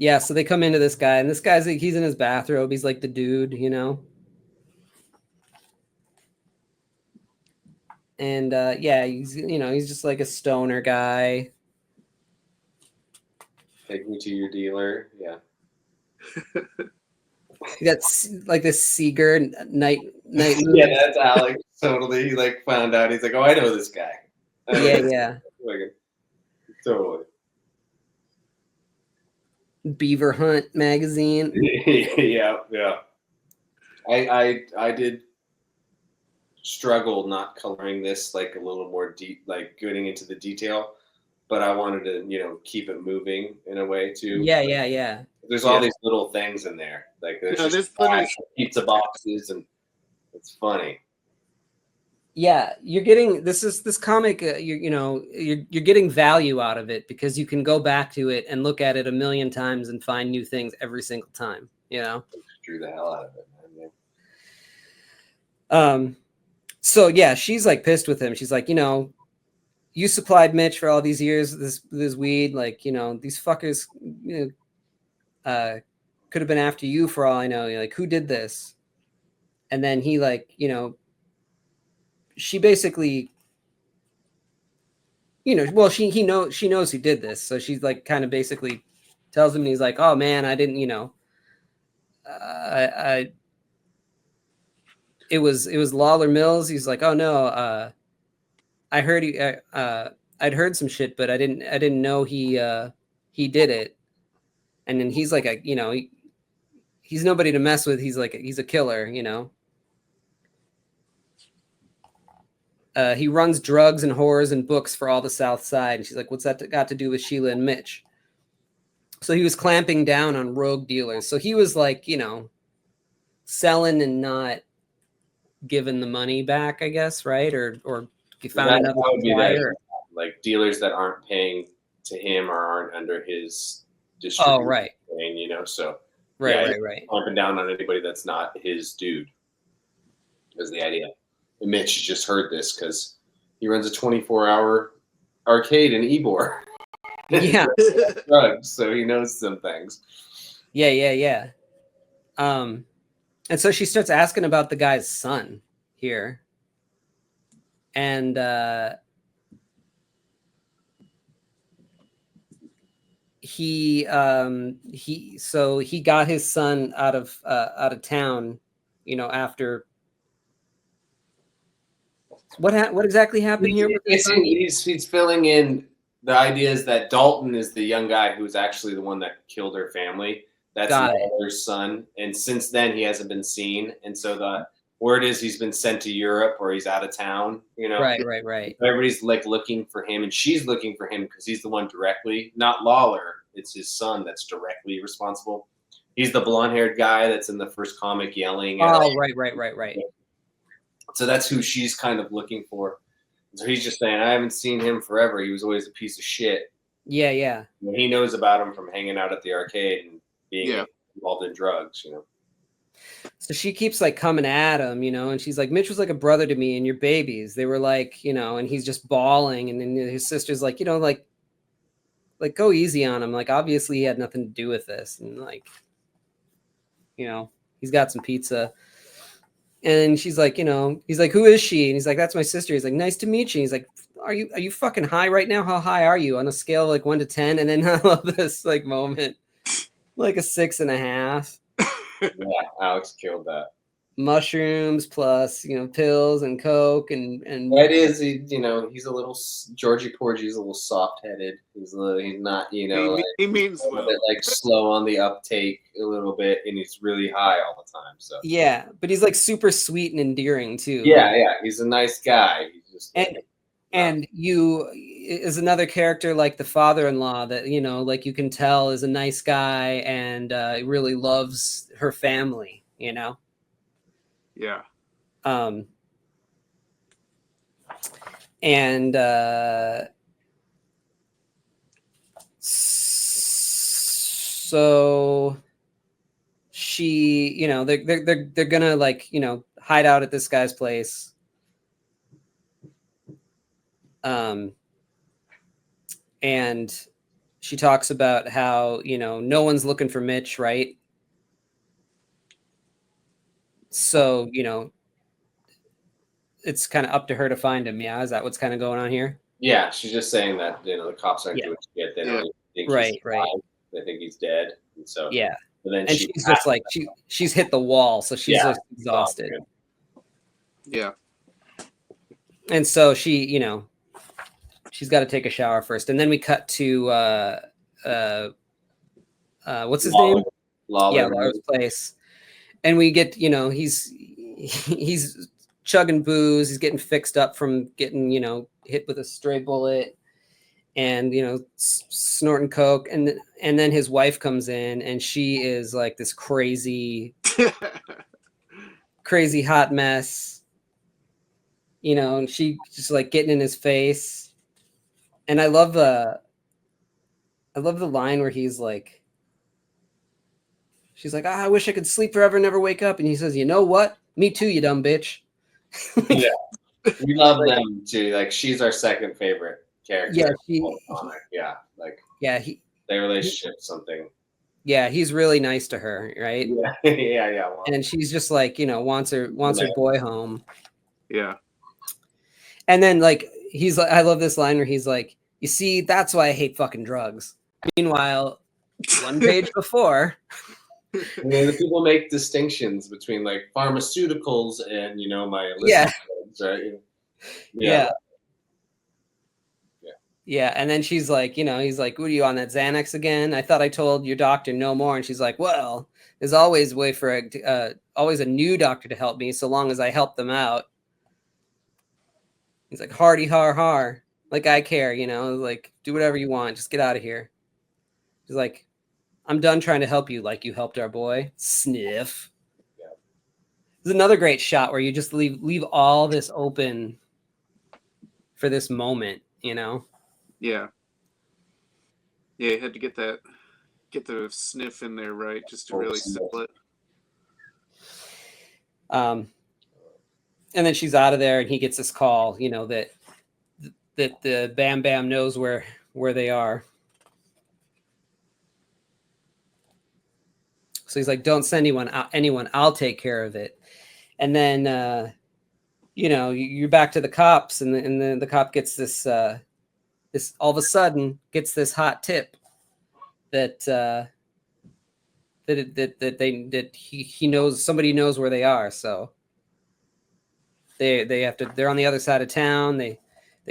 Yeah, so they come into this guy, and this guy's like, he's in his bathrobe. He's like the dude, And he's just like a stoner guy. Take me to your dealer. Yeah. That's like this Seeger night. Yeah, that's Alex. Totally. He found out. He's like, oh, I know this guy. Yeah. Totally. Beaver Hunt magazine. Yeah. I did struggle not coloring this a little more deep, getting into the detail, but I wanted to keep it moving in a way too. Yeah. There's all these little things in there, there's pizza boxes, and it's funny. Yeah, you're getting this comic. You're getting value out of it because you can go back to it and look at it a million times and find new things every single time. Drew the hell out of it, man. So yeah, she's pissed with him. She's like, you supplied Mitch for all these years this weed. These fuckers, could have been after you for all I know. Who did this? And then he she basically well, she knows he did this, so she's like kind of basically tells him, and he's like, oh man, I didn't, it was Lawler Mills. He's like, oh no, I heard I'd heard some shit, but I didn't know he did it. And then he's like he's nobody to mess with. He's a killer, He runs drugs and whores and books for all the South Side. And she's like, what's that got to do with Sheila and Mitch? So he was clamping down on rogue dealers. So he was like, selling and not giving the money back, I guess, right? Or he found another supplier. Like dealers that aren't paying to him or aren't under his distribution. Oh, right. So Right. Clamping down on anybody that's not his dude is the idea. And Mitch just heard this because he runs a 24-hour arcade in Ybor. Yeah. Drugs, so he knows some things. Yeah. And so she starts asking about the guy's son here. And he got his son out of town, after what exactly happened here with his son? He's filling in the ideas that Dalton is the young guy who's actually the one that killed her family. That's Lawler's son, and since then he hasn't been seen. And so the word is he's been sent to Europe or he's out of town. Right. Everybody's like looking for him, and she's looking for him because he's the one directly, not Lawler. It's his son that's directly responsible. He's the blonde-haired guy that's in the first comic yelling. Oh, right. So that's who she's kind of looking for. So he's just saying, I haven't seen him forever. He was always a piece of shit. Yeah. And he knows about him from hanging out at the arcade and being involved in drugs, So she keeps like coming at him, and she's like, Mitch was like a brother to me and your babies. They were like, and he's just bawling. And then his sister's like, like go easy on him. Like, obviously he had nothing to do with this. And like, he's got some pizza. And she's like, he's like, who is she? And he's like, that's my sister. He's like, nice to meet you. He's like, are you fucking high right now? How high are you on a scale of like 1 to 10? And then I love this like moment, like a 6.5. Yeah, Alex killed that. Mushrooms plus, pills and coke and it is, he's a little Georgie Porgy's a little soft-headed. He's not, he means a bit like slow on the uptake a little bit, and he's really high all the time. So yeah, but he's like super sweet and endearing too. Yeah, he's a nice guy. He's just and you is another character like the father-in-law that like you can tell is a nice guy and really loves her family. Yeah. And so she, they're gonna like, hide out at this guy's place. And she talks about how, no one's looking for Mitch, right? So, it's kind of up to her to find him. Yeah. Is that what's kind of going on here? Yeah. She's just saying that, the cops aren't doing shit. They don't think he's alive. They think he's dead. And so, yeah. But then she's just like, she's hit the wall. So she's just exhausted. Yeah. And so she, she's got to take a shower first. And then we cut to, what's his name? Lawler's place. And we get, he's chugging booze. He's getting fixed up from getting, hit with a stray bullet and, snorting coke. And then his wife comes in and she is like this crazy, crazy hot mess, and she just like getting in his face. And I love the line where he's like, she's like, I wish I could sleep forever and never wake up. And he says, you know what? Me too, you dumb bitch. Yeah. We love them too. Like, she's our second favorite character. Yeah. Their relationship, something. Yeah, he's really nice to her, right? Yeah. Well, and she's just like, wants her boy home. Yeah. And then like, he's like, I love this line where he's like, You see, that's why I hate fucking drugs. Meanwhile, one page before. I mean, the people make distinctions between like pharmaceuticals and, you know, my illicit Yeah. drugs, right? Yeah. Yeah. And then she's like, you know, he's like, what are you on that Xanax again? I thought I told your doctor no more. And she's like, well, there's always a way for always a new doctor to help me so long as I help them out. He's like, hardy har har. Like, I care, you know, like, do whatever you want. Just get out of here. He's like, I'm done trying to help you like you helped our boy. Sniff. Yeah. There's another great shot where you just leave all this open for this moment, you know? Yeah. Yeah, you had to get the sniff in there right just to really sell it. And then she's out of there and he gets this call, you know, that the Bam Bam knows where they are. So he's like, don't send anyone, I'll take care of it. And then, you know, you're back to the cops and the cop gets this all of a sudden gets this hot tip that he knows, somebody knows where they are. So they're on the other side of town. They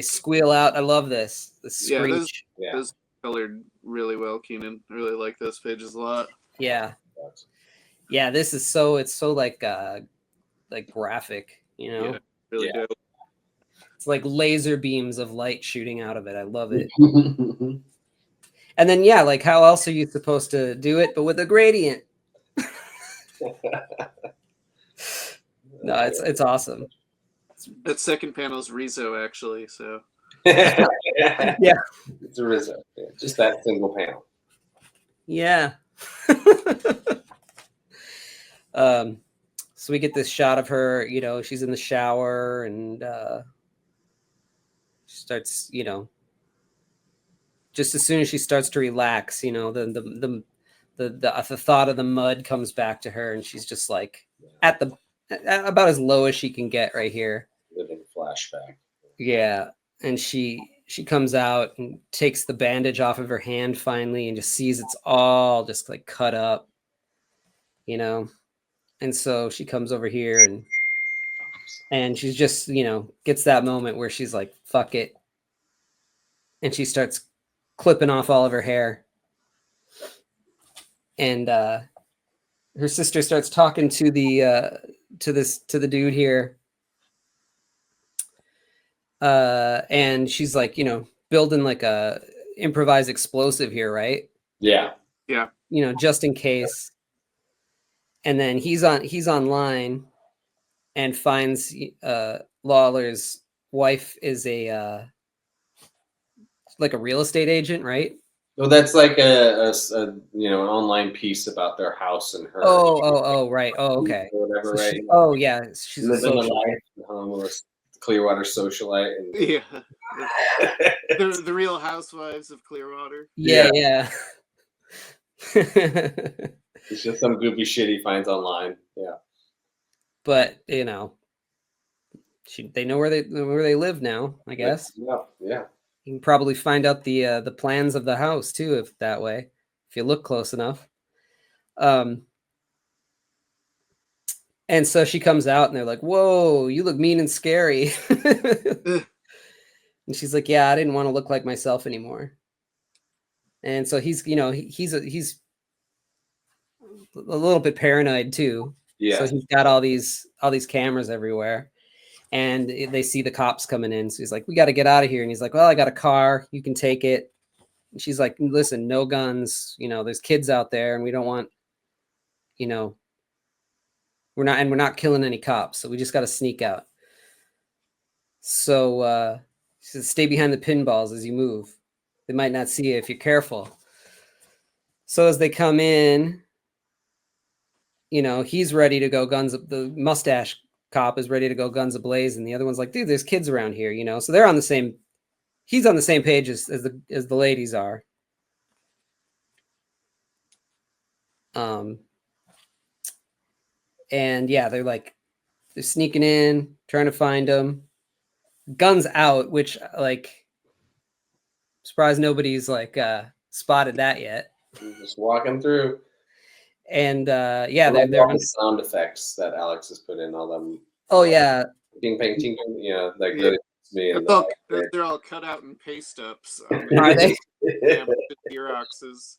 squeal out. I love this. The screech. Those colored really well, Keenan. I really like those pages a lot. Yeah. Yeah, this is so, it's so like graphic, you know? Yeah, really dope. It's like laser beams of light shooting out of it. I love it. And then, yeah, like how else are you supposed to do it but with a gradient? No, it's awesome. That second panel is Rizzo, actually. So Yeah, yeah, it's a Rizzo. Yeah, just that single panel. Yeah. So we get this shot of her. You know, she's in the shower and she starts. You know, just as soon as she starts to relax, you know, the thought of the mud comes back to her, and she's just like at about as low as she can get right here. Living flashback. Yeah, and she comes out and takes the bandage off of her hand finally, and just sees it's all just like cut up, you know. And so she comes over here and she's just, you know, gets that moment where she's like, fuck it. And she starts clipping off all of her hair. And her sister starts talking to the dude here. And she's like, you know, building like a improvised explosive here, right? Yeah. Yeah. You know, just in case. And then he's online and finds Lawler's wife is a like a real estate agent, right? Well, that's like a you know, an online piece about their house and her. Oh, right. Oh, okay. Or whatever, So right? oh, yeah. She's living a life, Clearwater socialite. And... Yeah. the Real Housewives of Clearwater. Yeah. It's just some goofy shit he finds online. Yeah. But you know, they know where they live now, I guess. Yeah. You can probably find out the plans of the house too, if that way, if you look close enough. And so she comes out and they're like, whoa, you look mean and scary. And she's like, yeah, I didn't want to look like myself anymore. And so he's, you know, he's a little bit paranoid too. Yeah. So he's got all these cameras everywhere. And they see the cops coming in. So he's like, we got to get out of here. And he's like, well, I got a car. You can take it. And she's like, listen, no guns. You know, there's kids out there and we don't want, you know, we're not killing any cops. So we just got to sneak out. So she says, stay behind the pinballs as you move. They might not see you if you're careful. So as they come in, you know, he's ready to go guns. The mustache cop is ready to go guns ablaze, and the other one's like, dude, there's kids around here, you know. So they're on the same. He's on the same page as the ladies are. And yeah, they're sneaking in, trying to find him. Guns out, which like Surprised nobody's like spotted that yet. Just walking through. And yeah, they're all the sound effects that Alex has put in. All them. Oh yeah. Ting, ping, ting, you know, like really me. And they're all cut out and paste ups. Are they? Yeah, Xeroxes.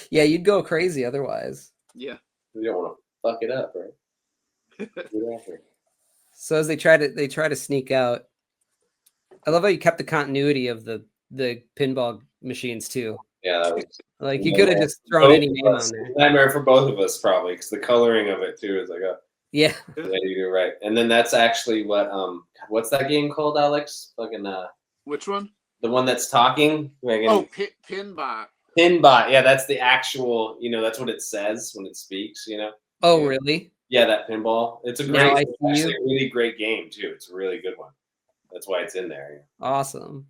Yeah, you'd go crazy otherwise. Yeah. You don't want to fuck it up, right? So as they try to sneak out, I love how you kept the continuity of the pinball machines too. Yeah, that was like you could have just thrown any name on there. Nightmare for both of us probably, because the coloring of it too is like yeah, you do right. And then that's actually what's that game called, Alex? Fucking which one? The one that's talking. Oh, Pinbot. Pinbot, yeah, that's the actual. You know, that's what it says when it speaks. You know. Oh, really? Yeah, that pinball. It's a great, actually a really great game too. It's a really good one. That's why it's in there. Awesome.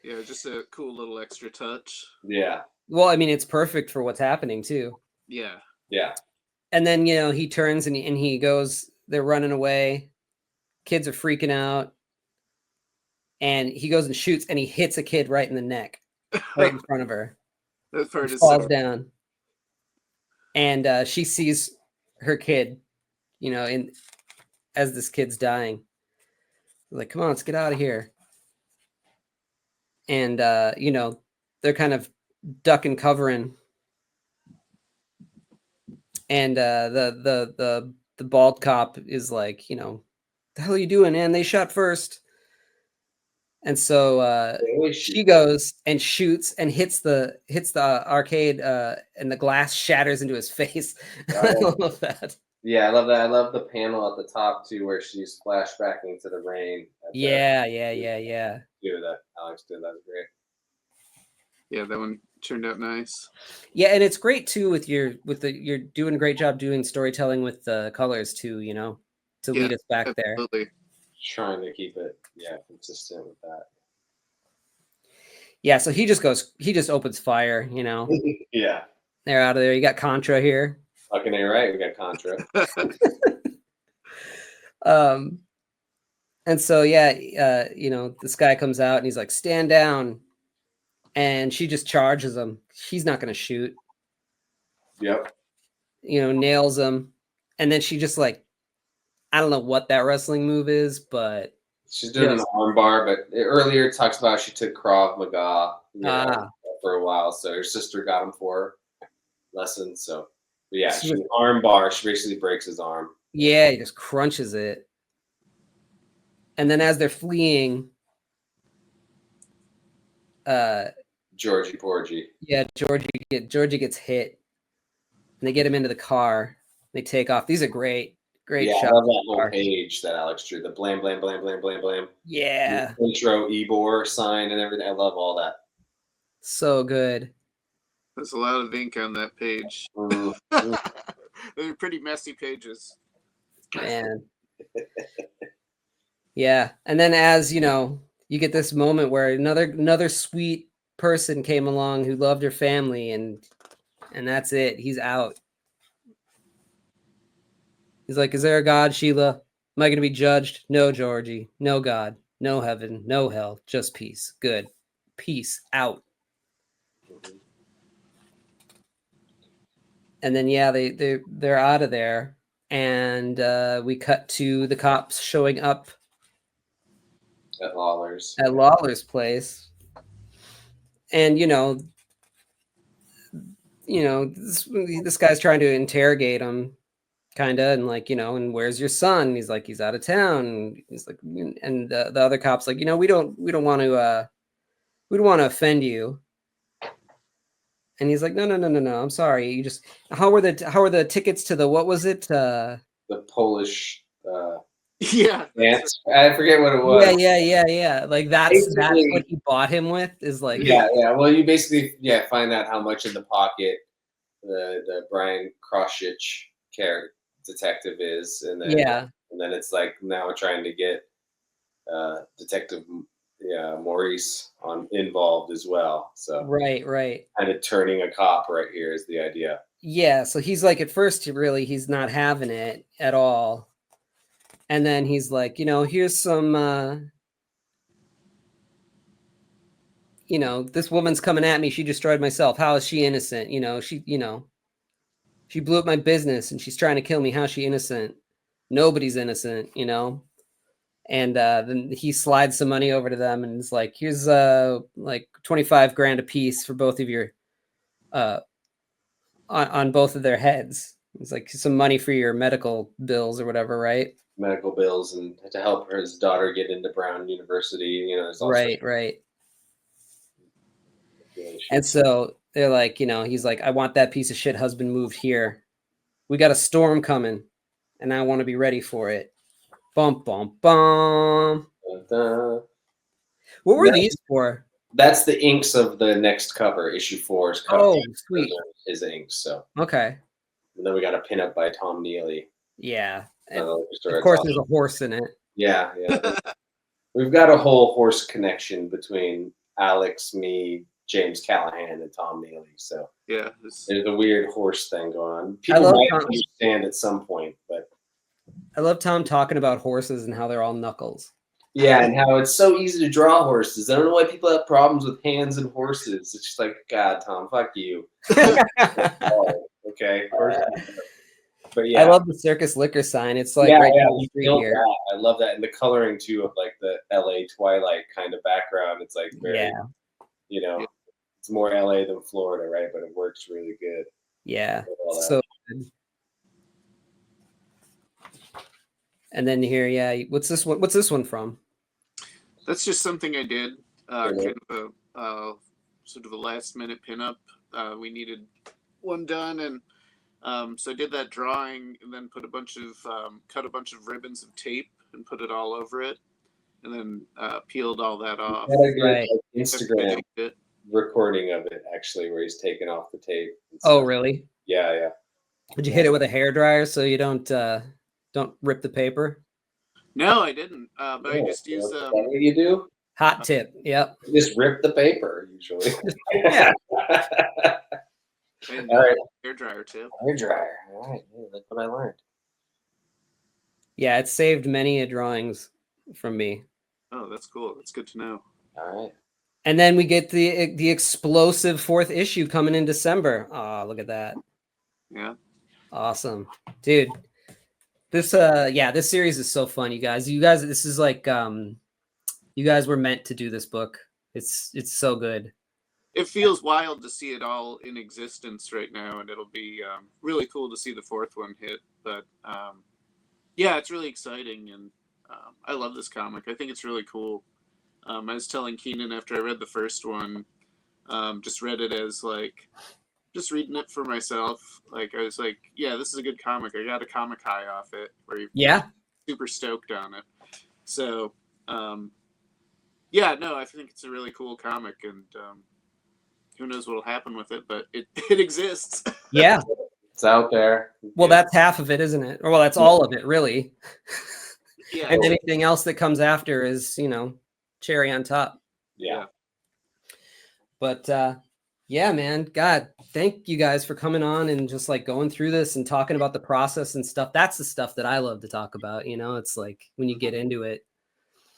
Yeah, just a cool little extra touch. Yeah. Well, I mean, it's perfect for what's happening too. Yeah. Yeah. And then, you know, he turns and he goes, they're running away. Kids are freaking out. And he goes and shoots and he hits a kid right in the neck, right in front of her. That part is falls down. And she sees her kid, you know, as this kid's dying. Like, come on, let's get out of here. And, you know, they're kind of ducking, covering. And the bald cop is like, you know, the hell are you doing, man? They shot first. And so she goes and shoots and hits the arcade and the glass shatters into his face. I love that. Yeah, I love that. I love the panel at the top too, where she's flashbacking to the rain. Yeah. Do that. Alex did. That was great. Yeah, that one turned out nice. Yeah, and it's great too you're doing a great job doing storytelling with the colors too, you know, to lead us back absolutely. There. Trying to keep it, consistent with that. Yeah, so he just opens fire, you know. Yeah. They're out of there. You got Contra here. Fucking A, right? We got Contra. And so you know, this guy comes out and he's like, stand down. And she just charges him. She's not gonna shoot. Yep. You know, nails him. And then she just like, I don't know what that wrestling move is, but she's doing an arm bar. But earlier it talks about she took Krav Maga for a while, so her sister got him for her lesson. So, but yeah, she arm bar. She basically breaks his arm. Yeah, he just crunches it. And then as they're fleeing, Georgie Porgy. Yeah, Georgie gets hit, and they get him into the car. They take off. These are great shots. I love that whole page that Alex drew. The blam, blam, blam, blam, blam, blam. Yeah. The intro Ebor sign and everything. I love all that. So good. There's a lot of ink on that page. They're pretty messy pages. Man. Yeah. And then as, you know, you get this moment where another sweet person came along who loved her family, and that's it. He's out. He's like, is there a God, Sheila? Am I going to be judged? No, Georgie. No God. No heaven. No hell. Just peace. Good. Peace out. And then, yeah, they're out of there. And we cut to the cops showing up at Lawler's place. And, you know, this guy's trying to interrogate him, kind of, and like, you know, and where's your son? He's like, he's out of town. And he's like, and the other cop's like, you know, we don't want to offend you. And he's like, no, I'm sorry. You just, how were the tickets to the, what was it? The Polish. Yeah, dance. I forget what it was. Yeah. Like that's what he bought him with, is like yeah. Well, you basically find out how much in the pocket the Brian Kroshich character detective is, and then and then it's like now we're trying to get Detective Maurice involved as well. So right. Kind of turning a cop right here is the idea. Yeah. So he's like, at first he's not having it at all. And then he's like, you know, here's some this woman's coming at me. She destroyed myself. How is she innocent? She blew up my business and she's trying to kill me. How's she innocent? Nobody's innocent, And then he slides some money over to them and is like, here's like 25 grand a piece for both of your on both of their heads. It's like some money for your medical bills or whatever, right? Medical bills and to help his daughter get into Brown University. There's also right. And so they're like, he's like, I want that piece of shit husband moved here. We got a storm coming, and I want to be ready for it. Bum, bum, bum. What were these for? That's the inks of the next cover, issue 4's cover. Oh, sweet. His inks. So okay. And then we got a pinup by Tom Neely. Yeah. And of course, there's a horse in it. Yeah. We've got a whole horse connection between Alex, me, James Callahan, and Tom Neely. So yeah, there's a weird horse thing going on. People might understand at some point, but I love Tom talking about horses and how they're all knuckles. Yeah, and how it's so easy to draw horses. I don't know why people have problems with hands and horses. It's just like, God, Tom, fuck you. Okay. But yeah, I love the Circus Liquor sign. It's like right down the street here. I love that, and the coloring too of like the LA Twilight kind of background. It's like very, it's more LA than Florida, right? But it works really good. Yeah, so good. And then here, what's this one? What's this one from? That's just something I did. Kind of sort of a last minute pinup. We needed one done, and so I did that drawing, and then put cut a bunch of ribbons of tape and put it all over it, and then peeled all that off. Right. Instagram recording of it actually, where he's taking off the tape. Oh, really? Yeah. Did you hit it with a hairdryer so you don't rip the paper? No, I didn't. But I just use. What do you do? Hot tip. Yep. You just rip the paper usually. Yeah. And all right. Hair dryer too. Hair dryer. All right. Yeah, that's what I learned. Yeah, it saved many drawings from me. Oh, that's cool. That's good to know. All right. And then we get the explosive 4th issue coming in December. Oh, look at that. Yeah. Awesome, dude. This this series is so fun, you guys. This is like you guys were meant to do this book. It's so good. It feels wild to see it all in existence right now, and it'll be really cool to see the 4th one hit. But yeah, it's really exciting, and I love this comic. I think it's really cool. I was telling Keenan after I read the first one, just read it as like, just reading it for myself. Like I was like, yeah, this is a good comic. I got a comic high off it. Where you're super stoked on it. So yeah, no, I think it's a really cool comic, and who knows what'll happen with it, but it exists. Yeah. It's out there. Well, that's half of it, isn't it? Or well, that's all of it, really. Yeah. And anything else that comes after is, cherry on top. Yeah. But yeah, man, God, thank you guys for coming on and just like going through this and talking about the process and stuff. That's the stuff that I love to talk about. It's like when you get into it.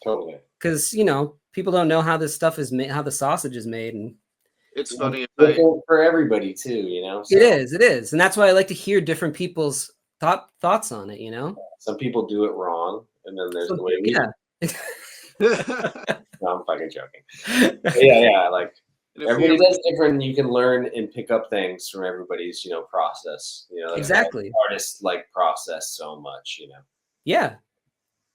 Totally. Because, people don't know how this stuff is made, how the sausage is made. And it's funny for everybody too, So. It is. And that's why I like to hear different people's thoughts on it, Some people do it wrong, and then there's the way we do. No, I'm fucking joking. Yeah, like everybody does different, and you can learn and pick up things from everybody's, process. Exactly. Artists like process so much, Yeah.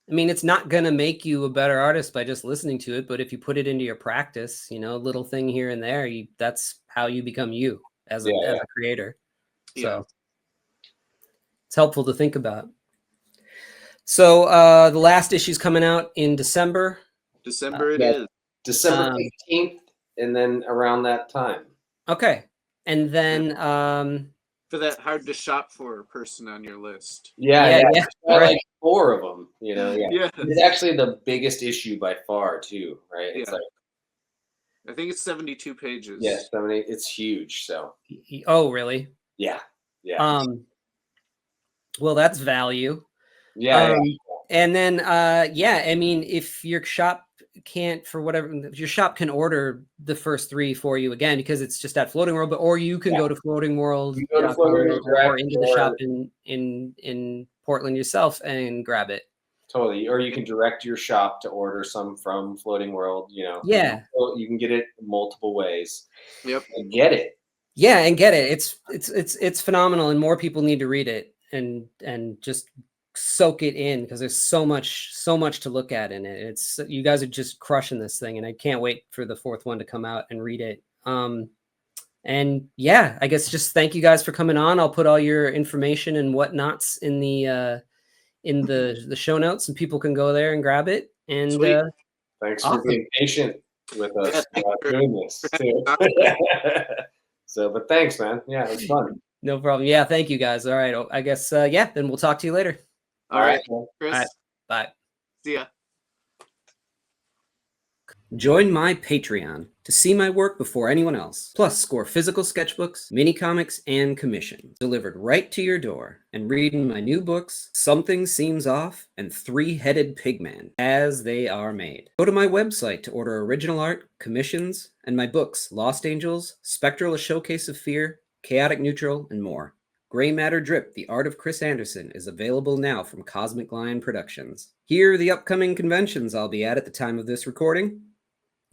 I mean, it's not going to make you a better artist by just listening to it, but if you put it into your practice, little thing here and there, that's how you become you as a creator. Yeah. So it's helpful to think about. So the last issue is coming out in December. December it is. December 15th, and then around that time. Okay. And then for that hard to shop for person on your list. Yeah. Right. Like 4 of them, Yeah. It's actually the biggest issue by far too, right? It's like, I think it's 72 pages. Yeah, 70. It's huge. So. Oh, really? Yeah. Well, that's value. Yeah. And then, I mean, if your shop can't for whatever, your shop can order the first 3 for you again because it's just at Floating World, or you can go to Floating World, or into the shop in Portland yourself and grab it. Totally. Or you can direct your shop to order some from Floating World, Yeah. You can get it multiple ways. Yep. And get it. Yeah, and get it. It's phenomenal, and more people need to read it and just soak it in, because there's so much to look at in it. You guys are just crushing this thing, and I can't wait for the 4th one to come out and read it. And yeah, I guess just thank you guys for coming on. I'll put all your information and whatnots in the show notes, and people can go there and grab it. And thanks for being patient with us doing this too. But thanks, man. Yeah, it was fun. No problem. Yeah, thank you guys. All right, I guess then we'll talk to you later. All right, Chris. All right, bye. See ya. Join my Patreon to see my work before anyone else, plus score physical sketchbooks, mini comics, and commissions delivered right to your door, and reading my new books, Something Seems Off and Three-Headed Pigman, as they are made. Go to my website to order original art, commissions, and my books, Lost Angels, Spectral: A Showcase of Fear, Chaotic Neutral, and more. Gray Matter Drip, The Art of Chris Anderson, is available now from Cosmic Lion Productions. Here are the upcoming conventions I'll be at the time of this recording.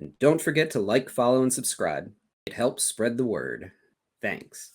And don't forget to like, follow, and subscribe. It helps spread the word. Thanks.